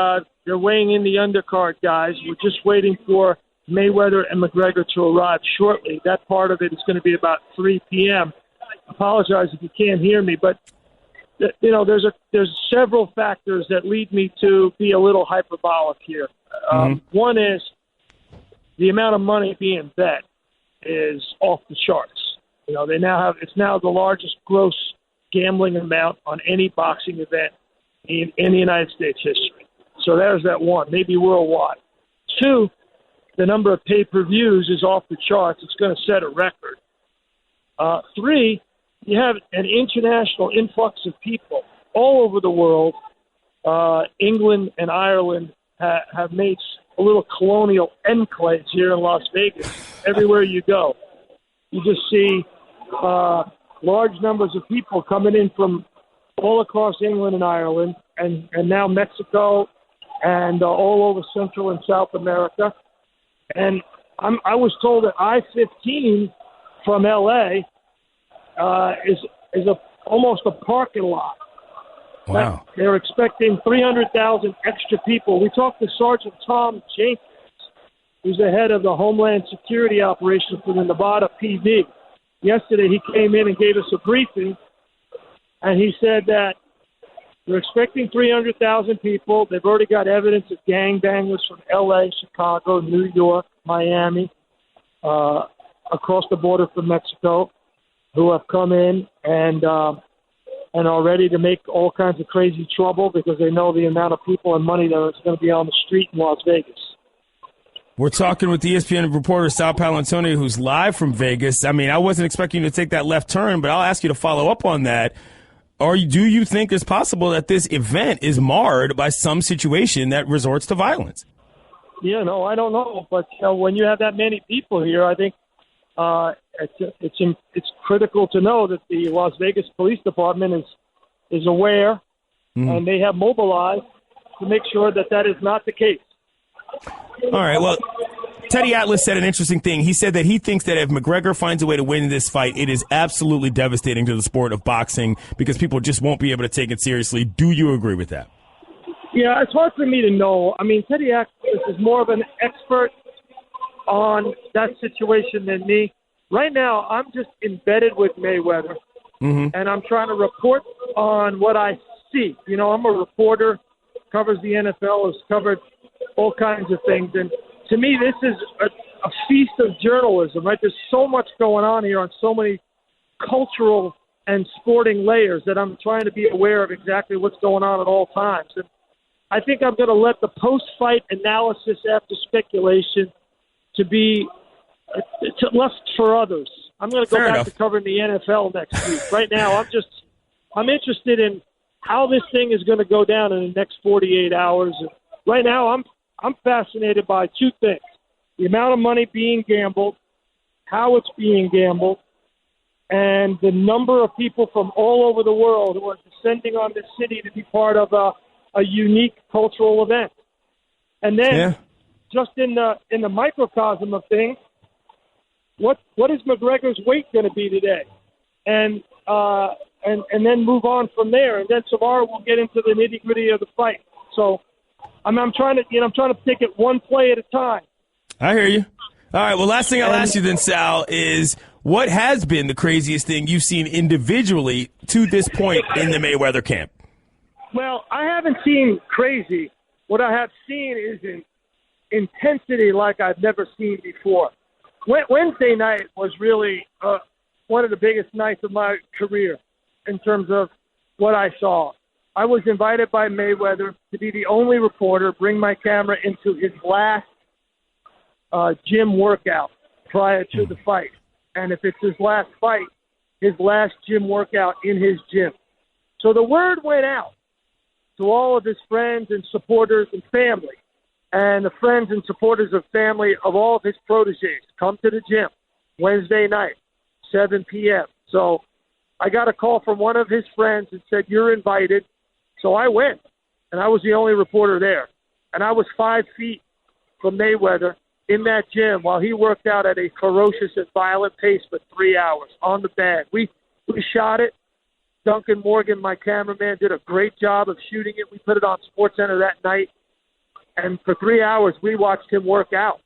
they're weighing in the undercard guys. We're just waiting for Mayweather and McGregor to arrive shortly. That part of it is going to be about 3 p.m. Apologize if you can't hear me, but there's several factors that lead me to be a little hyperbolic here. One is the amount of money being bet is off the charts. It's now the largest gross gambling amount on any boxing event in the United States history. So there's that one, maybe worldwide. Two, the number of pay-per-views is off the charts. It's going to set a record. Three, you have an international influx of people all over the world. England and Ireland have made a little colonial enclaves here in Las Vegas. Everywhere you go, you just see large numbers of people coming in from all across England and Ireland, and now Mexico, and all over Central and South America. And I was told that I-15 from L.A. is almost a parking lot. Wow. They're expecting 300,000 extra people. We talked to Sergeant Tom Jenkins, who's the head of the Homeland Security Operations for the Nevada PD. Yesterday he came in and gave us a briefing, and he said that they're expecting 300,000 people. They've already got evidence of gangbangers from L.A., Chicago, New York, Miami, across the border from Mexico, who have come in and are ready to make all kinds of crazy trouble because they know the amount of people and money that is going to be on the street in Las Vegas. We're talking with the ESPN reporter Sal Paolantonio, who's live from Vegas. I mean, I wasn't expecting you to take that left turn, but I'll ask you to follow up on that. Do you think it's possible that this event is marred by some situation that resorts to violence? Yeah, no, I don't know. But when you have that many people here, I think it's critical to know that the Las Vegas Police Department is aware, and they have mobilized to make sure that is not the case. All right, well, Teddy Atlas said an interesting thing. He said that he thinks that if McGregor finds a way to win this fight, it is absolutely devastating to the sport of boxing because people just won't be able to take it seriously. Do you agree with that? Yeah, it's hard for me to know. I mean, Teddy Atlas is more of an expert on that situation than me. Right now, I'm just embedded with Mayweather, and I'm trying to report on what I see. I'm a reporter, covers the NFL, has covered all kinds of things, and to me, this is a feast of journalism, right? There's so much going on here on so many cultural and sporting layers that I'm trying to be aware of exactly what's going on at all times. And I think I'm going to let the post-fight analysis after speculation to be left for others. I'm going to go back to covering the NFL next week. Right now, I'm interested in how this thing is going to go down in the next 48 hours. And right now, I'm fascinated by two things: the amount of money being gambled, how it's being gambled, and the number of people from all over the world who are descending on this city to be part of a unique cultural event. And then, just in the microcosm of things, what is McGregor's weight going to be today? And then move on from there. And then tomorrow we'll get into the nitty-gritty of the fight. So I'm trying to take it one play at a time. I hear you. All right. Well, last thing I'll ask you then, Sal, is what has been the craziest thing you've seen individually to this point in the Mayweather camp? Well, I haven't seen crazy. What I have seen is an intensity like I've never seen before. Wednesday night was really one of the biggest nights of my career in terms of what I saw. I was invited by Mayweather to be the only reporter, bring my camera into his last gym workout prior to the fight. And if it's his last fight, his last gym workout in his gym. So the word went out to all of his friends and supporters and family, and the friends and supporters of family of all of his proteges. Come to the gym Wednesday night, 7 p.m. So I got a call from one of his friends and said, "You're invited." So I went, and I was the only reporter there. And I was 5 feet from Mayweather in that gym while he worked out at a ferocious and violent pace for 3 hours on the bag. We shot it. Duncan Morgan, my cameraman, did a great job of shooting it. We put it on SportsCenter that night. And for 3 hours, we watched him work out.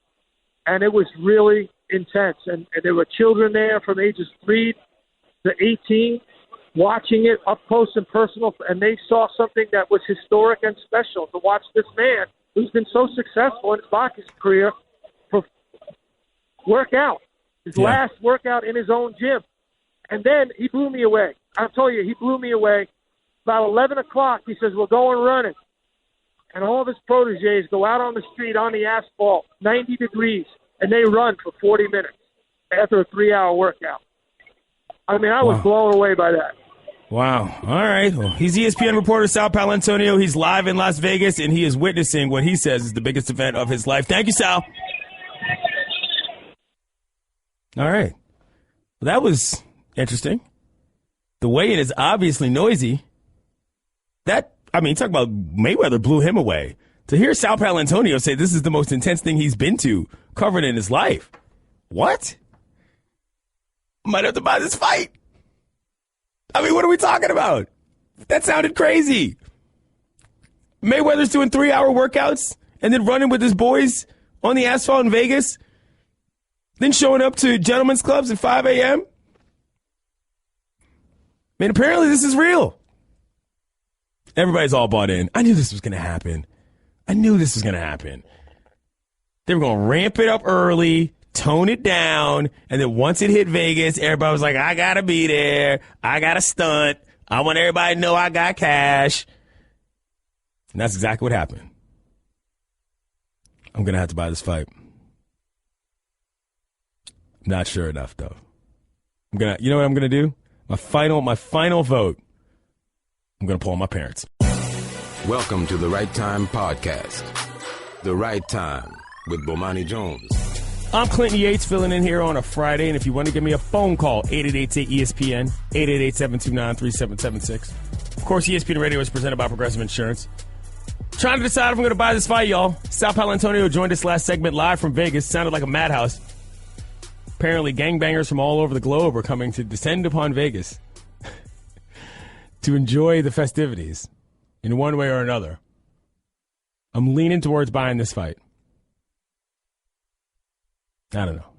And it was really intense. And there were children there from ages 3 to 18 watching it up close and personal. And they saw something that was historic and special to watch this man who's been so successful in his boxing career work out. His last workout in his own gym. And then he blew me away. I'll tell you, he blew me away. About 11 o'clock, he says, "We're going running." And all of his proteges go out on the street on the asphalt, 90 degrees, and they run for 40 minutes after a 3-hour workout. I mean, I was blown away by that. Wow. All right. Well, he's ESPN reporter Sal Paolantonio. He's live in Las Vegas, and he is witnessing what he says is the biggest event of his life. Thank you, Sal. All right. Well, that was interesting. The weigh-in is obviously noisy. Talk about Mayweather blew him away. To hear Sal Paolantonio say this is the most intense thing he's been to covered in his life. What? Might have to buy this fight. I mean, what are we talking about? That sounded crazy. Mayweather's doing 3-hour workouts and then running with his boys on the asphalt in Vegas, then showing up to gentlemen's clubs at 5 a.m. I mean, apparently this is real. Everybody's all bought in. I knew this was going to happen. They were going to ramp it up early, tone it down, and then once it hit Vegas, everybody was like, I got to be there. I got to stunt. I want everybody to know I got cash. And that's exactly what happened. I'm going to have to buy this fight. Not sure enough, though. You know what I'm going to do? My final vote, I'm going to pull on my parents. Welcome to the Right Time Podcast. The Right Time with Bomani Jones. I'm Clinton Yates filling in here on a Friday, and if you want to give me a phone call, 888-ESPN, 888-729-3776. Of course, ESPN Radio is presented by Progressive Insurance. Trying to decide if I'm going to buy this fight, y'all. Sal Paolantonio joined us last segment live from Vegas. Sounded like a madhouse. Apparently, gangbangers from all over the globe are coming to descend upon Vegas to enjoy the festivities in one way or another. I'm leaning towards buying this fight. I don't know.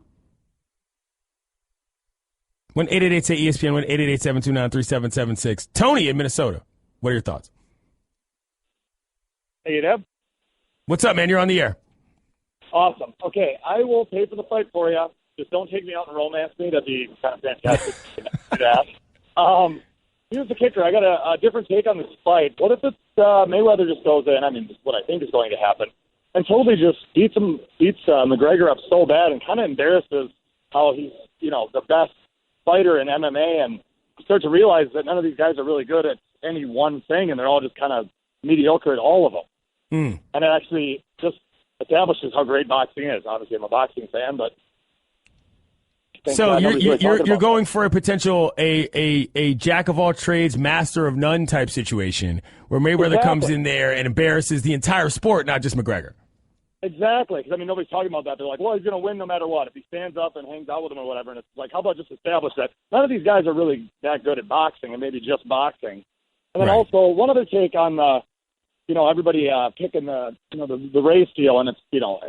1-888-ESPN, 1-888-729-3776. Tony in Minnesota. What are your thoughts? Hey, Deb. What's up, man? You're on the air. Awesome. Okay, I will pay for the fight for you. Just don't take me out and romance me. That'd be kind of fantastic. Here's the kicker. I got a different take on this fight. What if it's Mayweather just goes in? I mean, this is what I think is going to happen, and totally just beats McGregor up so bad and kind of embarrasses how he's the best fighter in MMA, and start to realize that none of these guys are really good at any one thing, and they're all just kind of mediocre at all of them. And it actually just establishes how great boxing is. Obviously, I'm a boxing fan, but so you're going for a potential a jack of all trades, master of none type situation where Mayweather comes in there and embarrasses the entire sport, not just McGregor. Exactly, because nobody's talking about that. They're like, well, he's going to win no matter what if he stands up and hangs out with him or whatever. And it's like, how about just establish that none of these guys are really that good at boxing, and maybe just boxing. And then also one other take on everybody picking the race deal, and it's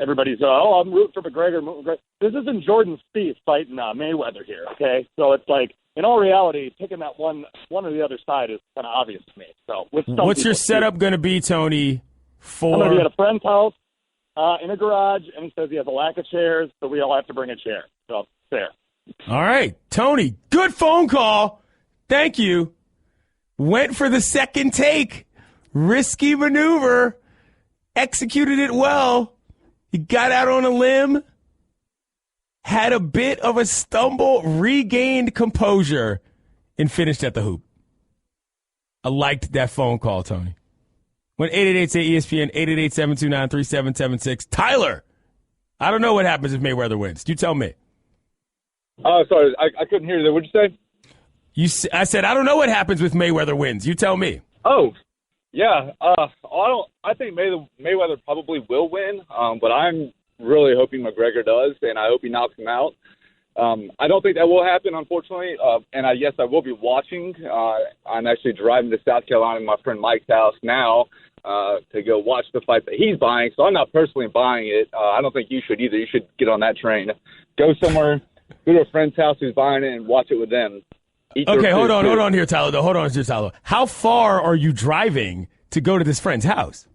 everybody's I'm rooting for McGregor. This isn't Jordan Spieth fighting Mayweather here, okay? So it's like, in all reality, picking that one or the other side is kind of obvious to me. So what's your setup going to be, Tony? I'm going to be at a friend's house in a garage, and he says he has a lack of chairs, so we all have to bring a chair. So fair. All right, Tony, good phone call. Thank you. Went for the second take. Risky maneuver. Executed it well. He got out on a limb. Had a bit of a stumble. Regained composure. And finished at the hoop. I liked that phone call, Tony. 1-888-ESPN, 888-729-3776. Tyler, I don't know what happens if Mayweather wins. You tell me. Oh, sorry. I couldn't hear you there. What'd you say? I said, I don't know what happens with Mayweather wins. You tell me. Oh, yeah. I think Mayweather probably will win, but I'm really hoping McGregor does, and I hope he knocks him out. I don't think that will happen, unfortunately. And yes, I will be watching. I'm actually driving to South Carolina to my friend Mike's house now to go watch the fight that he's buying. So I'm not personally buying it. I don't think you should either. You should get on that train. Go somewhere, go to a friend's house who's buying it, and watch it with them. Okay, hold on here, Tyler. Hold on here, Tyler. How far are you driving to go to this friend's house?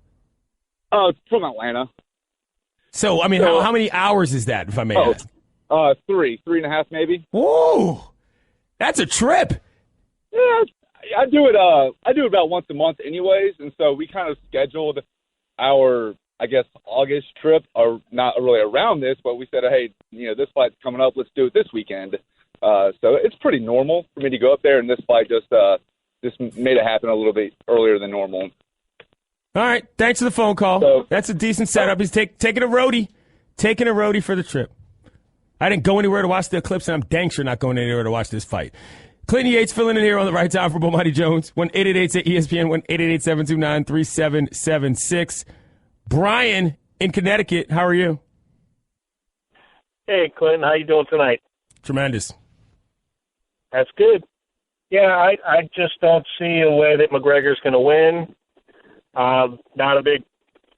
From Atlanta. So, I mean, how many hours is that, if I may ask? 3.5 maybe. Whoa, that's a trip. Yeah, I do it. I do it about once a month, anyways, and so we kind of scheduled our, I guess, August trip, or not really around this, but we said, hey, this fight's coming up. Let's do it this weekend. So it's pretty normal for me to go up there, and this fight just made it happen a little bit earlier than normal. All right, thanks for the phone call. So, that's a decent setup. He's taking a roadie for the trip. I didn't go anywhere to watch the clips, and I'm dang sure not going anywhere to watch this fight. Clinton Yates filling in here on the right time for Bomani Jones. 1-888-ESPN, 1-888-729-3776. Brian in Connecticut, how are you? Hey, Clinton, how you doing tonight? Tremendous. That's good. Yeah, I just don't see a way that McGregor's going to win. Not a big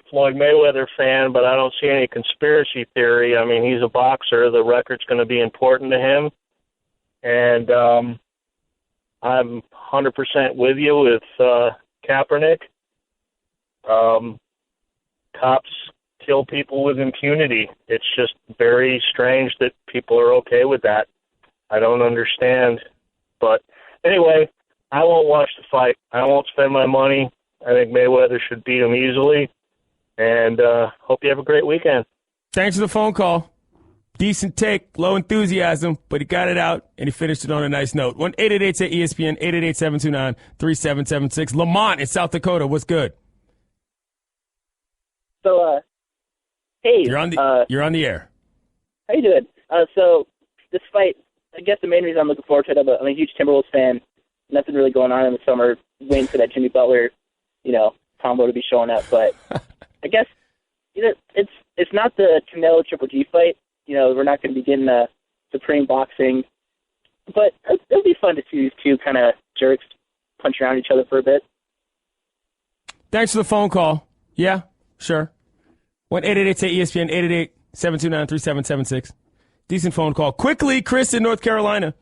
Floyd Mayweather fan, but I don't see any conspiracy theory. I mean, he's a boxer. The record's going to be important to him. And I'm 100% with you with Kaepernick. Cops kill people with impunity. It's just very strange that people are okay with that. I don't understand. But anyway, I won't watch the fight. I won't spend my money. I think Mayweather should beat him easily. And hope you have a great weekend. Thanks for the phone call. Decent take, low enthusiasm, but he got it out, and he finished it on a nice note. 1-888-ESPN, 888-729-3776. Lamont in South Dakota, what's good? So, hey. You're on the air. How you doing? So, this fight, I guess the main reason I'm looking forward to it, I'm a huge Timberwolves fan. Nothing really going on in the summer. Waiting for that Jimmy Butler, combo to be showing up. But I guess it's not the Canelo Triple G fight. We're not going to be getting Supreme Boxing. But it'll be fun to see these two kind of jerks punch around each other for a bit. Thanks for the phone call. Yeah, sure. 1-888-ESPN, 888-729-3776. Decent phone call. Quickly, Chris in North Carolina.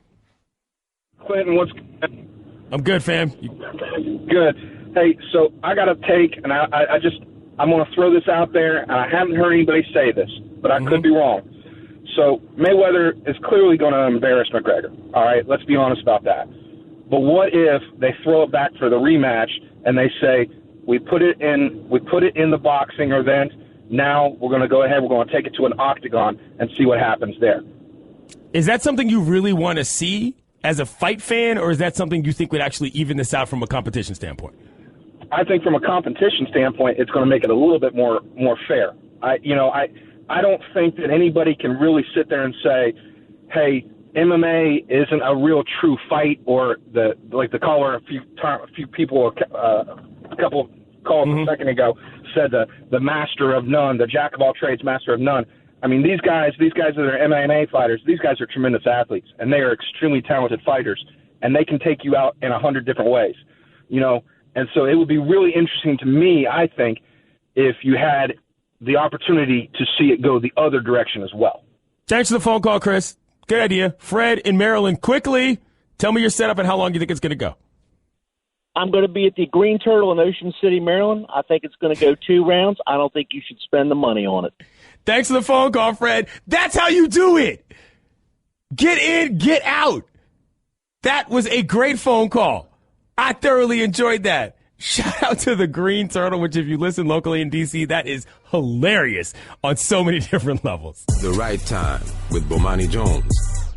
Clinton, what's good? I'm good, fam. Good. Hey, so I got a take, and I'm going to throw this out there, and I haven't heard anybody say this, but I could be wrong. So Mayweather is clearly going to embarrass McGregor. All right, let's be honest about that. But what if they throw it back for the rematch and they say we put it in the boxing event. Now we're going to go ahead. We're going to take it to an octagon and see what happens there. Is that something you really want to see as a fight fan, or is that something you think would actually even this out from a competition standpoint? I think from a competition standpoint, it's going to make it a little bit more fair. I don't think that anybody can really sit there and say, hey, MMA isn't a real true fight, or the caller a couple calls a second ago said the master of none, the jack of all trades, master of none. I mean, these guys that are MMA fighters, these guys are tremendous athletes, and they are extremely talented fighters, and they can take you out in 100 different ways, And so it would be really interesting to me, I think, if you had the opportunity to see it go the other direction as well. Thanks for the phone call, Chris. Good idea. Fred in Maryland, quickly, tell me your setup and how long you think it's going to go. I'm going to be at the Green Turtle in Ocean City, Maryland. I think it's going to go 2 rounds. I don't think you should spend the money on it. Thanks for the phone call, Fred. That's how you do it. Get in, get out. That was a great phone call. I thoroughly enjoyed that. Shout out to the Green Turtle, which if you listen locally in D.C., that is hilarious on so many different levels. The Right Time with Bomani Jones.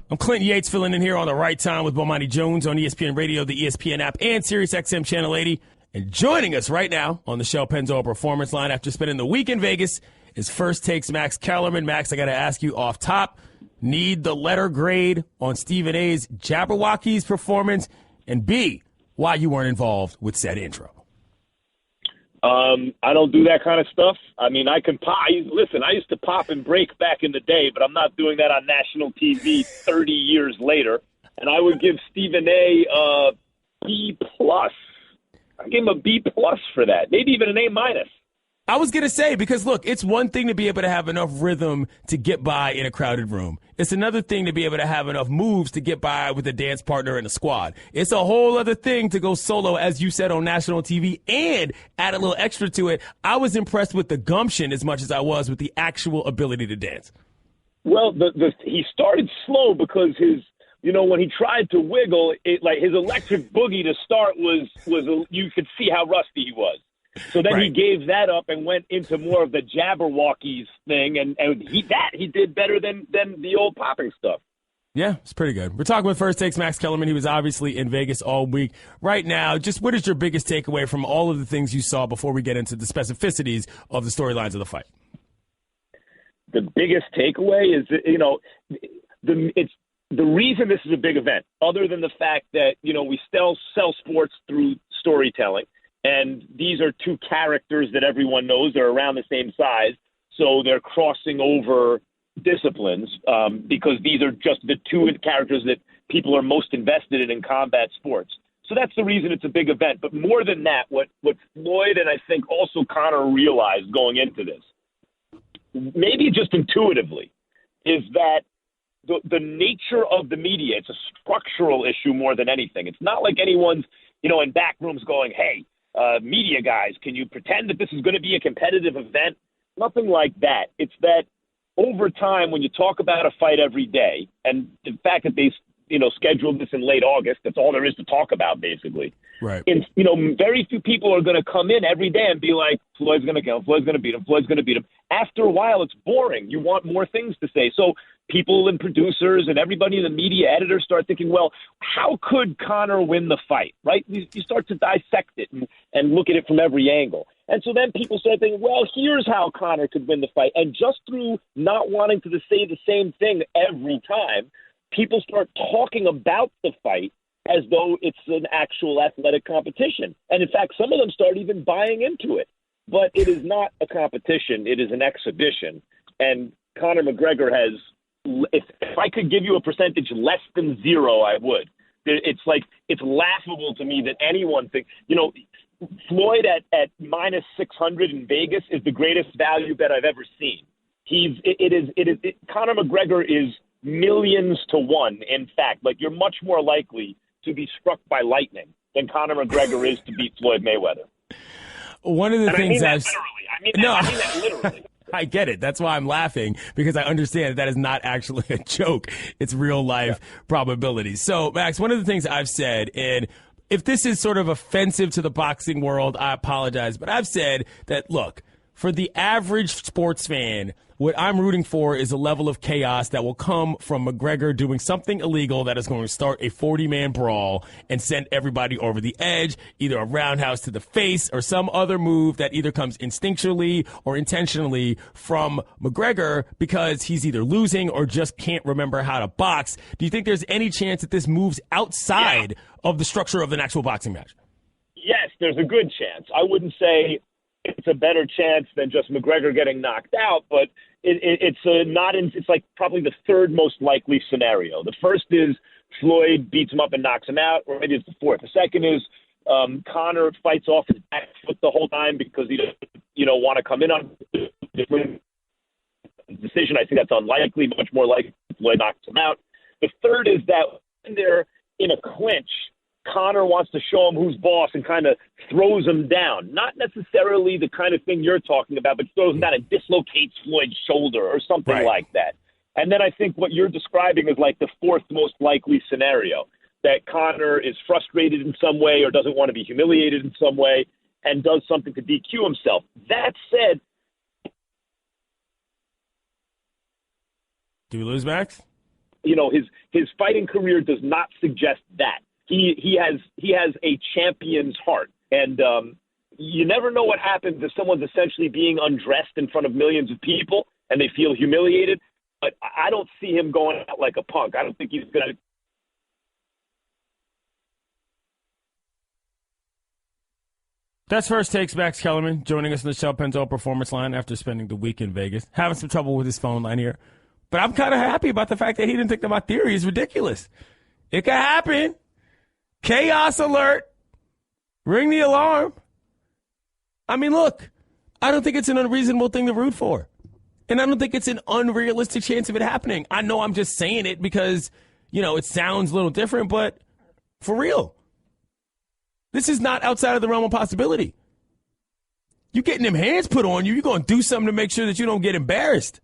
I'm Clinton Yates filling in here on The Right Time with Bomani Jones on ESPN Radio, the ESPN app, and SiriusXM Channel 80. And joining us right now on the Shell Pennzoil Performance Line after spending the week in Vegas is First Takes Max Kellerman. Max, I got to ask you off top, need the letter grade on Stephen A's Jabberwocky's performance? And B, why you weren't involved with said intro? I don't do that kind of stuff. I mean, I can pop. Listen, I used to pop and break back in the day, but I'm not doing that on national TV 30 years later. And I would give Stephen A. B+. I give him a B+ for that. Maybe even an A-. I was going to say, because, look, it's one thing to be able to have enough rhythm to get by in a crowded room. It's another thing to be able to have enough moves to get by with a dance partner and a squad. It's a whole other thing to go solo, as you said, on national TV and add a little extra to it. I was impressed with the gumption as much as I was with the actual ability to dance. Well, he started slow because when he tried to wiggle, like his electric boogie to start was you could see how rusty he was. So then he gave that up and went into more of the Jabberwockies thing, and he did better than the old popping stuff. Yeah, it's pretty good. We're talking with First Takes Max Kellerman. He was obviously in Vegas all week. Right now, just what is your biggest takeaway from all of the things you saw before we get into the specificities of the storylines of the fight? The biggest takeaway is, it's the reason this is a big event, other than the fact that, we still sell sports through storytelling. And these are two characters that everyone knows. They're around the same size, so they're crossing over disciplines because these are just the two characters that people are most invested in combat sports. So that's the reason it's a big event. But more than that, what Floyd and I think also Conor realized going into this, maybe just intuitively, is that the nature of the media, it's a structural issue more than anything. It's not like anyone's, in back rooms going, hey, media guys, can you pretend that this is going to be a competitive event? Nothing like that. It's that over time, when you talk about a fight every day, and the fact that they, scheduled this in late August, that's all there is to talk about, basically. Right. And, very few people are going to come in every day and be like, Floyd's going to kill him, Floyd's going to beat him, Floyd's going to beat him. After a while, it's boring. You want more things to say. So people and producers and everybody in the media, editors start thinking, well, how could Conor win the fight, right? You start to dissect it and look at it from every angle. And so then people start thinking, well, here's how Conor could win the fight. And just through not wanting to say the same thing every time, people start talking about the fight as though it's an actual athletic competition. And in fact, some of them start even buying into it. But it is not a competition. It is an exhibition. And Conor McGregor has, if I could give you a percentage less than 0, I would. It's laughable to me that anyone thinks, Floyd at minus 600 in Vegas is the greatest value bet I've ever seen. Conor McGregor is millions to one. In fact, you're much more likely to be struck by lightning than Conor McGregor is to beat Floyd Mayweather. One of the things I mean that literally. I get it. That's why I'm laughing, because I understand that is not actually a joke. It's real life probabilities. So, Max, one of the things I've said, and if this is sort of offensive to the boxing world, I apologize, but I've said that, look, for the average sports fan, what I'm rooting for is a level of chaos that will come from McGregor doing something illegal that is going to start a 40-man brawl and send everybody over the edge, either a roundhouse to the face or some other move that either comes instinctually or intentionally from McGregor because he's either losing or just can't remember how to box. Do you think there's any chance that this moves outside of the structure of an actual boxing match? Yes, there's a good chance. I wouldn't say it's a better chance than just McGregor getting knocked out, but it's like probably the third most likely scenario. The first is Floyd beats him up and knocks him out, or maybe it's the fourth. The second is Conor fights off his back foot the whole time because he doesn't, want to come in on different decision. I think that's unlikely. Much more likely Floyd knocks him out. The third is that when they're in a clinch, Conor wants to show him who's boss and kind of throws him down. Not necessarily the kind of thing you're talking about, but throws him down and dislocates Floyd's shoulder or something like that. And then I think what you're describing is like the fourth most likely scenario, that Conor is frustrated in some way or doesn't want to be humiliated in some way and does something to DQ himself. That said, do we lose Max? His fighting career does not suggest that. He has a champion's heart, and you never know what happens if someone's essentially being undressed in front of millions of people and they feel humiliated. but I don't see him going out like a punk. I don't think he's going to. That's First Takes. Max Kellerman joining us on the Shell Penzo Performance Line after spending the week in Vegas. Having some trouble with his phone line here. But I'm kind of happy about the fact that he didn't think that my theory is ridiculous. It could happen. Chaos alert. Ring the alarm. I mean, look, I don't think it's an unreasonable thing to root for. And I don't think it's an unrealistic chance of it happening. I know I'm just saying it because, it sounds a little different, but for real. This is not outside of the realm of possibility. You getting them hands put on you, you're going to do something to make sure that you don't get embarrassed.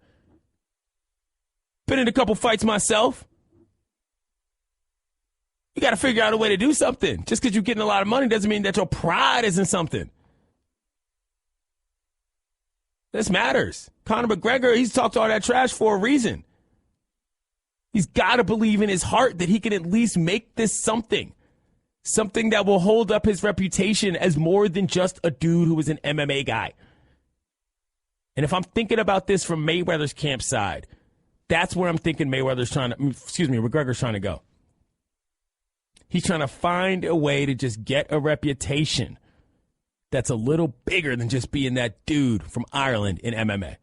Been in a couple fights myself. You got to figure out a way to do something. Just because you're getting a lot of money doesn't mean that your pride isn't something. This matters. Conor McGregor, he's talked all that trash for a reason. He's got to believe in his heart that he can at least make this something. Something that will hold up his reputation as more than just a dude who was an MMA guy. And if I'm thinking about this from Mayweather's camp side, that's where I'm thinking McGregor's trying to go. He's trying to find a way to just get a reputation that's a little bigger than just being that dude from Ireland in MMA.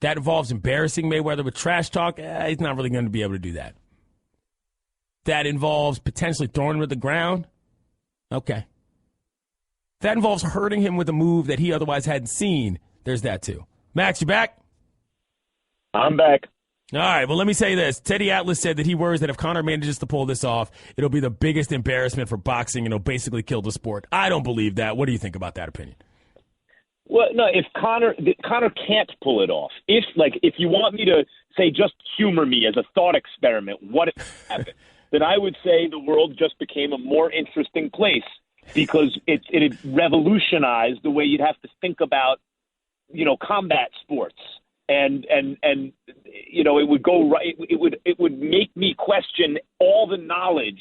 That involves embarrassing Mayweather with trash talk. He's not really going to be able to do that. That involves potentially throwing him to the ground. Okay. That involves hurting him with a move that he otherwise hadn't seen. There's that too. Max, you back? I'm back. All right, well, let me say this. Teddy Atlas said that he worries that if Conor manages to pull this off, it'll be the biggest embarrassment for boxing and it'll basically kill the sport. I don't believe that. What do you think about that opinion? Well, no, if Conor can't pull it off, if you want me to say, just humor me as a thought experiment, what if it happened, then I would say the world just became a more interesting place because it had revolutionized the way you'd have to think about, combat sports. And it would go right. It would make me question all the knowledge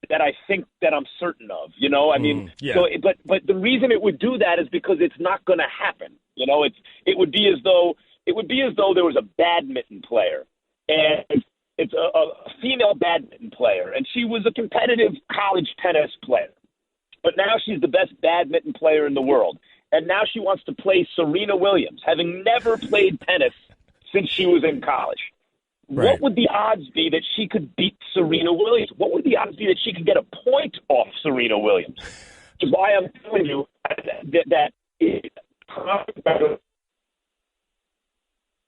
that I think that I'm certain of. Yeah. So, but the reason it would do that is because it's not going to happen. It would be as though there was a badminton player, and it's a female badminton player, and she was a competitive college tennis player, but now she's the best badminton player in the world. And now she wants to play Serena Williams, having never played tennis since she was in college. Right. What would the odds be that she could beat Serena Williams? What would the odds be that she could get a point off Serena Williams? Which is why I'm telling you that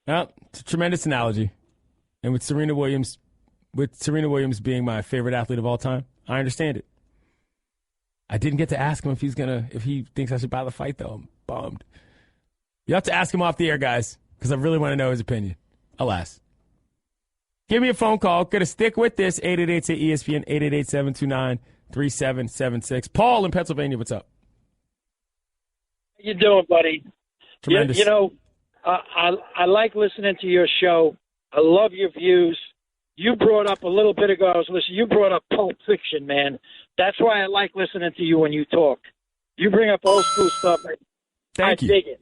well, it's a tremendous analogy. And with Serena Williams being my favorite athlete of all time, I understand it. I didn't get to ask him if he thinks I should buy the fight, though. I'm bummed. You have to ask him off the air, guys, because I really want to know his opinion. Alas. Give me a phone call. Going to stick with this. 888-ESPN, 888-729-3776. Paul in Pennsylvania, what's up? How you doing, buddy? Tremendous. I like listening to your show. I love your views. You brought up a little bit ago, I was listening, you brought up Pulp Fiction, man. That's why I like listening to you when you talk. You bring up old school stuff. Thank you. I dig it.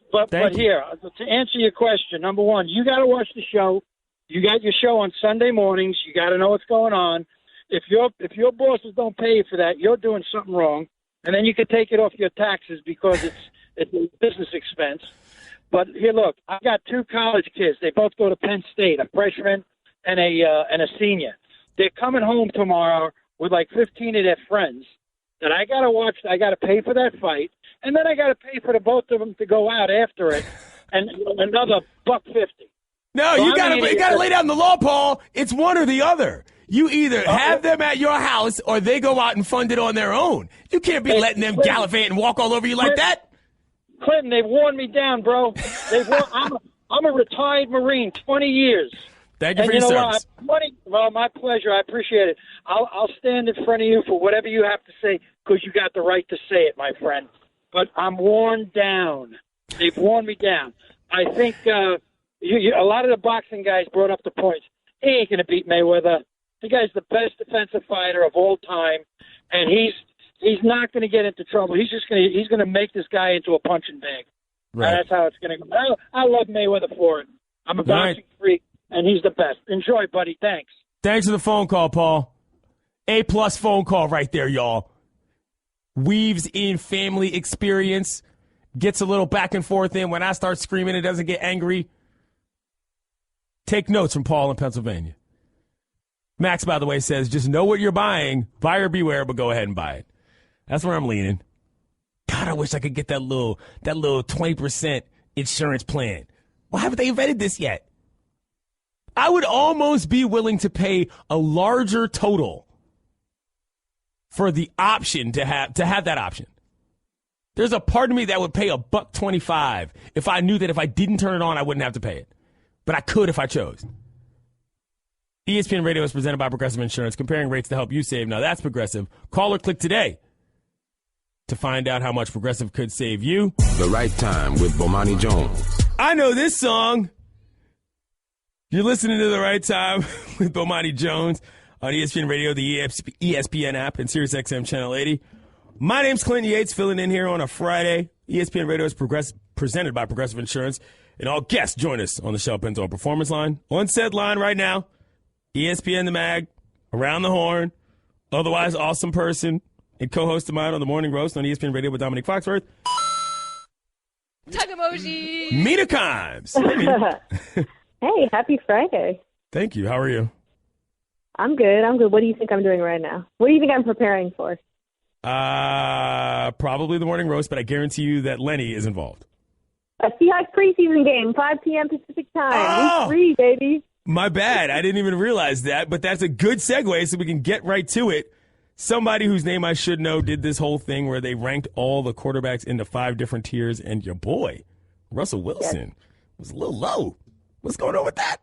But here, to answer your question, number one, you got to watch the show. You got your show on Sunday mornings. You got to know what's going on. If your bosses don't pay you for that, you're doing something wrong. And then you can take it off your taxes because it's a business expense. But here, look, I got two college kids. They both go to Penn State, a freshman and a senior. They're coming home tomorrow with like 15 of their friends that I got to watch. I got to pay for that fight, and then I got to pay for the both of them to go out after it, and another $150. No, so you got to lay down the law, Paul. It's one or the other. You either have them at your house or they go out and fund it on their own. You can't be letting them gallivant and walk all over you like that. Clinton, they've worn me down, bro. I'm a retired Marine, 20 years. Thank you for your service. Well, my pleasure. I appreciate it. I'll stand in front of you for whatever you have to say because you got the right to say it, my friend. But I'm worn down. They've worn me down. I think a lot of the boxing guys brought up the points. He ain't going to beat Mayweather. The guy's the best defensive fighter of all time, and he's not going to get into trouble. He's going to make this guy into a punching bag. Right. That's how it's going to go. I love Mayweather for it. I'm a boxing freak, and he's the best. Enjoy, buddy. Thanks. Thanks for the phone call, Paul. A-plus phone call right there, y'all. Weaves in family experience. Gets a little back and forth in. When I start screaming, it doesn't get angry. Take notes from Paul in Pennsylvania. Max, by the way, says, just know what you're buying. Buyer beware, but go ahead and buy it. That's where I'm leaning. God, I wish I could get that little 20% insurance plan. Why haven't they invented this yet? I would almost be willing to pay a larger total for the option to have that option. There's a part of me that would pay $125 if I knew that if I didn't turn it on, I wouldn't have to pay it. But I could if I chose. ESPN Radio is presented by Progressive Insurance, comparing rates to help you save. Now that's Progressive. Call or click today to find out how much Progressive could save you. The Right Time with Bomani Jones. I know this song. You're listening to The Right Time with Bomani Jones on ESPN Radio, the ESPN app, and SiriusXM Channel 80. My name's Clinton Yates, filling in here on a Friday. ESPN Radio is presented by Progressive Insurance, and all guests join us on the Shell Pennzoil Performance Line. On said line right now, ESPN The Mag, Around the Horn, otherwise awesome person, and co-host of mine on The Morning Roast on ESPN Radio with Dominic Foxworth. Tug emoji. Mina Kimes. Hey, Mina. Hey, happy Friday. Thank you. How are you? I'm good. What do you think I'm doing right now? What do you think I'm preparing for? Probably The Morning Roast, but I guarantee you that Lenny is involved. A Seahawks preseason game, 5 p.m. Pacific time. Week 3, baby. My bad. I didn't even realize that, but that's a good segue so we can get right to it. Somebody whose name I should know did this whole thing where they ranked all the quarterbacks into 5 different tiers, and your boy, Russell Wilson, was a little low. What's going on with that?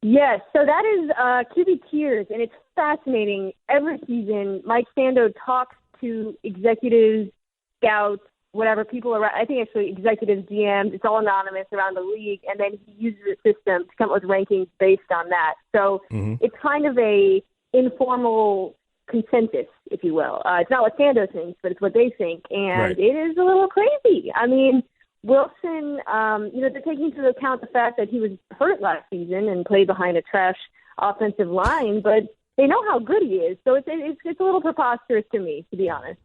Yes, so that is QB tiers, and it's fascinating. Every season, Mike Sando talks to executives, scouts, whatever, people around, I think actually executives, GMs, it's all anonymous around the league, and then he uses a system to come up with rankings based on that. So it's kind of a informal consensus, if you will. It's not what Sando thinks, but it's what they think, and It is a little crazy. I mean, Wilson, they're taking into account the fact that he was hurt last season and played behind a trash offensive line, but they know how good he is. So it's a little preposterous to me, to be honest.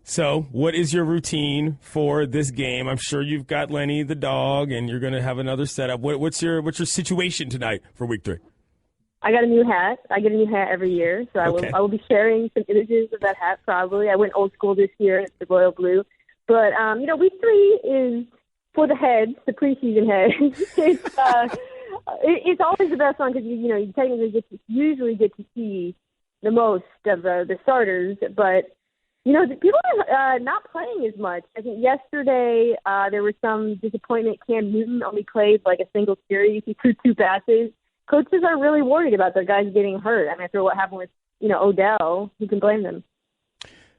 So what is your routine for this game? I'm sure you've got Lenny the dog, and you're going to have another setup. What's your situation tonight for week 3? I got a new hat. I get a new hat every year, so I will be sharing some images of that hat probably. I went old school this year. It's the royal blue. But, week 3 is for the heads, the preseason heads. It's always the best one because, you technically usually get to see the most of the starters. But, the people are not playing as much. I think yesterday there was some disappointment. Cam Newton only played like a single series. He threw 2 passes. Coaches are really worried about their guys getting hurt. I mean, after what happened with, Odell, who can blame them?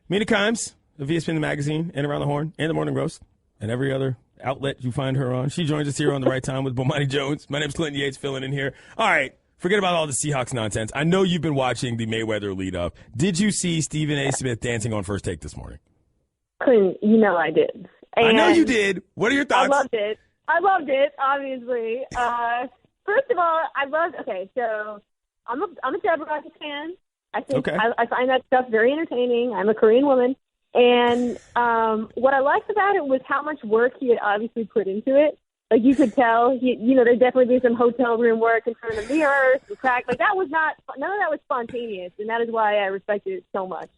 Mina Kimes of ESPN The Magazine and Around the Horn and The Morning Roast and every other outlet you find her on. She joins us here on The Right Time with Bomani Jones. My name's Clinton Yates, filling in here. All right, forget about all the Seahawks nonsense. I know you've been watching the Mayweather lead-up. Did you see Stephen A. Smith dancing on First Take this morning? Clinton, I did. And I know you did. What are your thoughts? I loved it, obviously. First of all, so I'm a Jabberwocky fan. I think I find that stuff very entertaining. I'm a Korean woman. And what I liked about it was how much work he had obviously put into it. Like, you could tell, there'd definitely be some hotel room work in front of the mirror, some crack. Like, none of that was spontaneous, and that is why I respected it so much.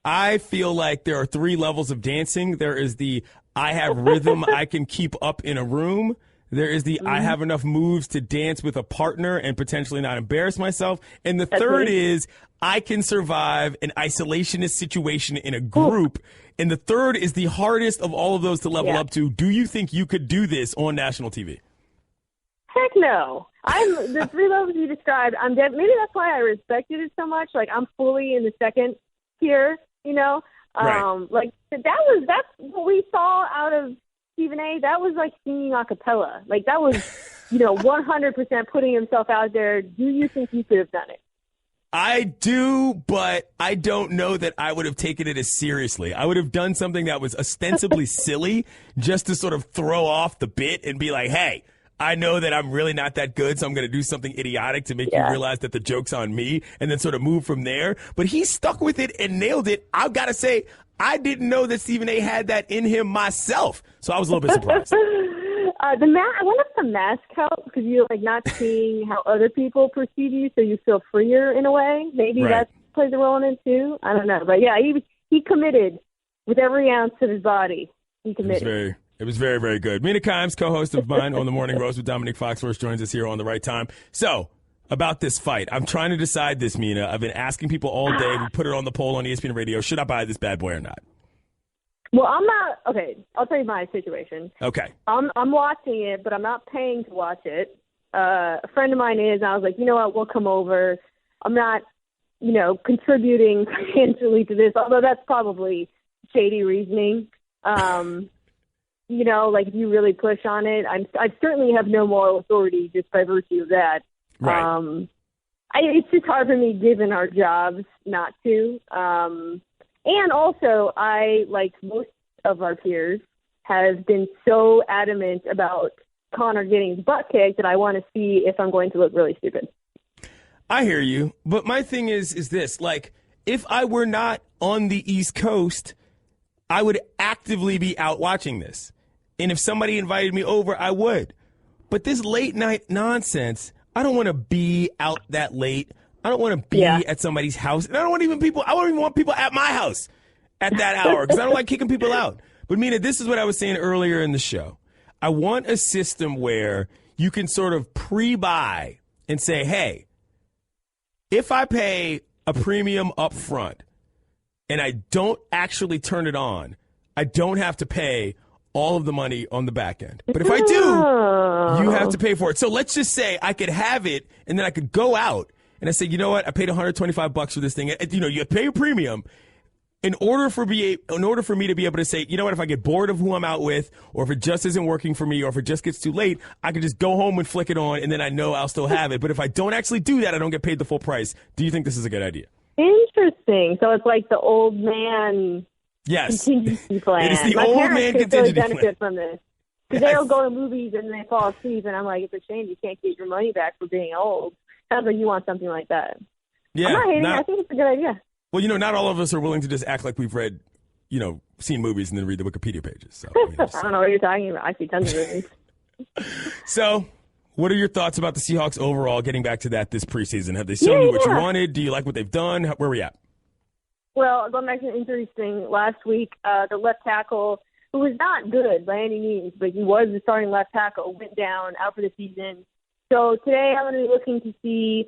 I feel like there are 3 levels of dancing. There is the I have rhythm I can keep up in a room. There is the I have enough moves to dance with a partner and potentially not embarrass myself. And the third is I can survive an isolationist situation in a group. And the third is the hardest of all of those to level up to. Do you think you could do this on national TV? Heck no. I'm the 3 levels you described. Maybe that's why I respected it so much. Like, I'm fully in the second tier, Like, that's what we saw out of Stephen A. That was like singing a cappella. Like, that was, 100% putting himself out there. Do you think you could have done it? I do, but I don't know that I would have taken it as seriously. I would have done something that was ostensibly silly just to sort of throw off the bit and be like, hey, I know that I'm really not that good, so I'm going to do something idiotic to make you realize that the joke's on me and then sort of move from there. But he stuck with it and nailed it. I've got to say, I didn't know that Stephen A. had that in him myself, so I was a little bit surprised. I wonder if the mask helps because you're like not seeing how other people perceive you, so you feel freer in a way. Maybe that plays a role in it too. I don't know, but yeah, he committed with every ounce of his body. He committed. It was very, very good. Mina Kimes, co-host of mine on the Morning Roast with Dominic Foxworth, joins us here on the right time. So, about this fight, I'm trying to decide this, Mina. I've been asking people all day. We put it on the poll on ESPN Radio. Should I buy this bad boy or not? Well, I'm not. Okay, I'll tell you my situation. Okay. I'm watching it, but I'm not paying to watch it. A friend of mine is, and I was like, you know what, we'll come over. I'm not, contributing financially to this, although that's probably shady reasoning. Like if you really push on it, I certainly have no moral authority just by virtue of that. Right. It's just hard for me, given our jobs, not to. And also, I, like most of our peers, have been so adamant about Conor getting his butt kicked that I want to see if I'm going to look really stupid. I hear you, but my thing is this, like, if I were not on the East Coast, I would actively be out watching this. And if somebody invited me over, I would. But this late night nonsense, I don't want to be out that late. I don't want to be at somebody's house. And I don't even want people at my house at that hour because I don't like kicking people out. But Mina, this is what I was saying earlier in the show. I want a system where you can sort of pre-buy and say, hey, if I pay a premium up front and I don't actually turn it on, I don't have to pay all of the money on the back end. But if I do, you have to pay for it. So let's just say I could have it and then I could go out and I say, you know what, I paid $125 for this thing. You pay a premium. In order for me to be able to say, you know what, if I get bored of who I'm out with, or if it just isn't working for me, or if it just gets too late, I can just go home and flick it on, and then I know I'll still have it. But if I don't actually do that, I don't get paid the full price. Do you think this is a good idea? Interesting. So it's like the old man contingency plan. It is the My old parents man could contingency really benefit from this. Because they'll go to movies and they fall asleep, and I'm like, it's a shame you can't get your money back for being old. Sounds like you want something like that. Yeah, I'm not hating it. I think it's a good idea. Well, not all of us are willing to just act like we've read, seen movies and then read the Wikipedia pages. So I don't know what you're talking about. I see tons of movies. So, what are your thoughts about the Seahawks overall, getting back to that this preseason? Have they shown you what you wanted? Do you like what they've done? Where are we at? Well, going back to an injury thing, last week, the left tackle, who was not good by any means, but he was the starting left tackle, went down, out for the season. So today I'm going to be looking to see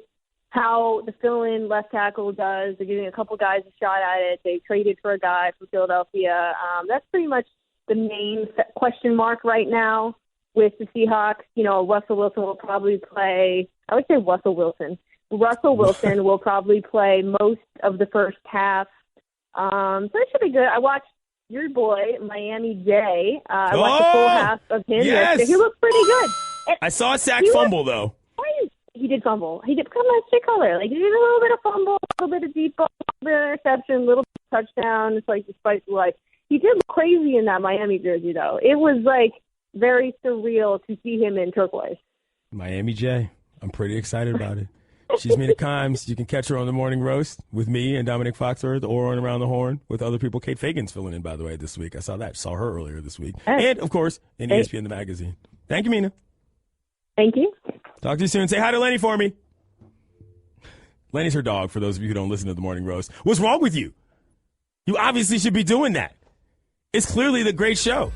how the fill-in left tackle does. They're giving a couple guys a shot at it. They traded for a guy from Philadelphia. That's pretty much the main question mark right now with the Seahawks. Russell Wilson will probably play. I would say Russell Wilson. Russell Wilson will probably play most of the first half. So it should be good. I watched your boy, Miami J. I watched the full half of him yesterday. He looked pretty good. I saw a sack fumble, though. He did fumble. He did come on shit color. Like, he did a little bit of fumble, a little bit of deep ball, a little bit of interception, a little bit of touchdown. It's like the spice of life. He did look crazy in that Miami jersey, though. It was, like, very surreal to see him in turquoise. Miami J. I'm pretty excited about it. She's Mina Kimes. You can catch her on the Morning Roast with me and Dominic Foxworth, or on Around the Horn with other people. Kate Fagan's filling in, by the way, this week. I saw her earlier this week. And, of course, in ESPN the Magazine. Thank you, Mina. Thank you. Talk to you soon. Say hi to Lenny for me. Lenny's her dog, for those of you who don't listen to the Morning Roast. What's wrong with you? You obviously should be doing that. It's clearly the great show.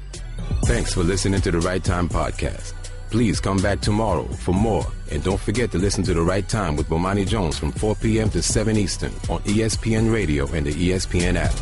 Thanks for listening to the Right Time Podcast. Please come back tomorrow for more. And don't forget to listen to The Right Time with Bomani Jones from 4 p.m. to 7 Eastern on ESPN Radio and the ESPN app.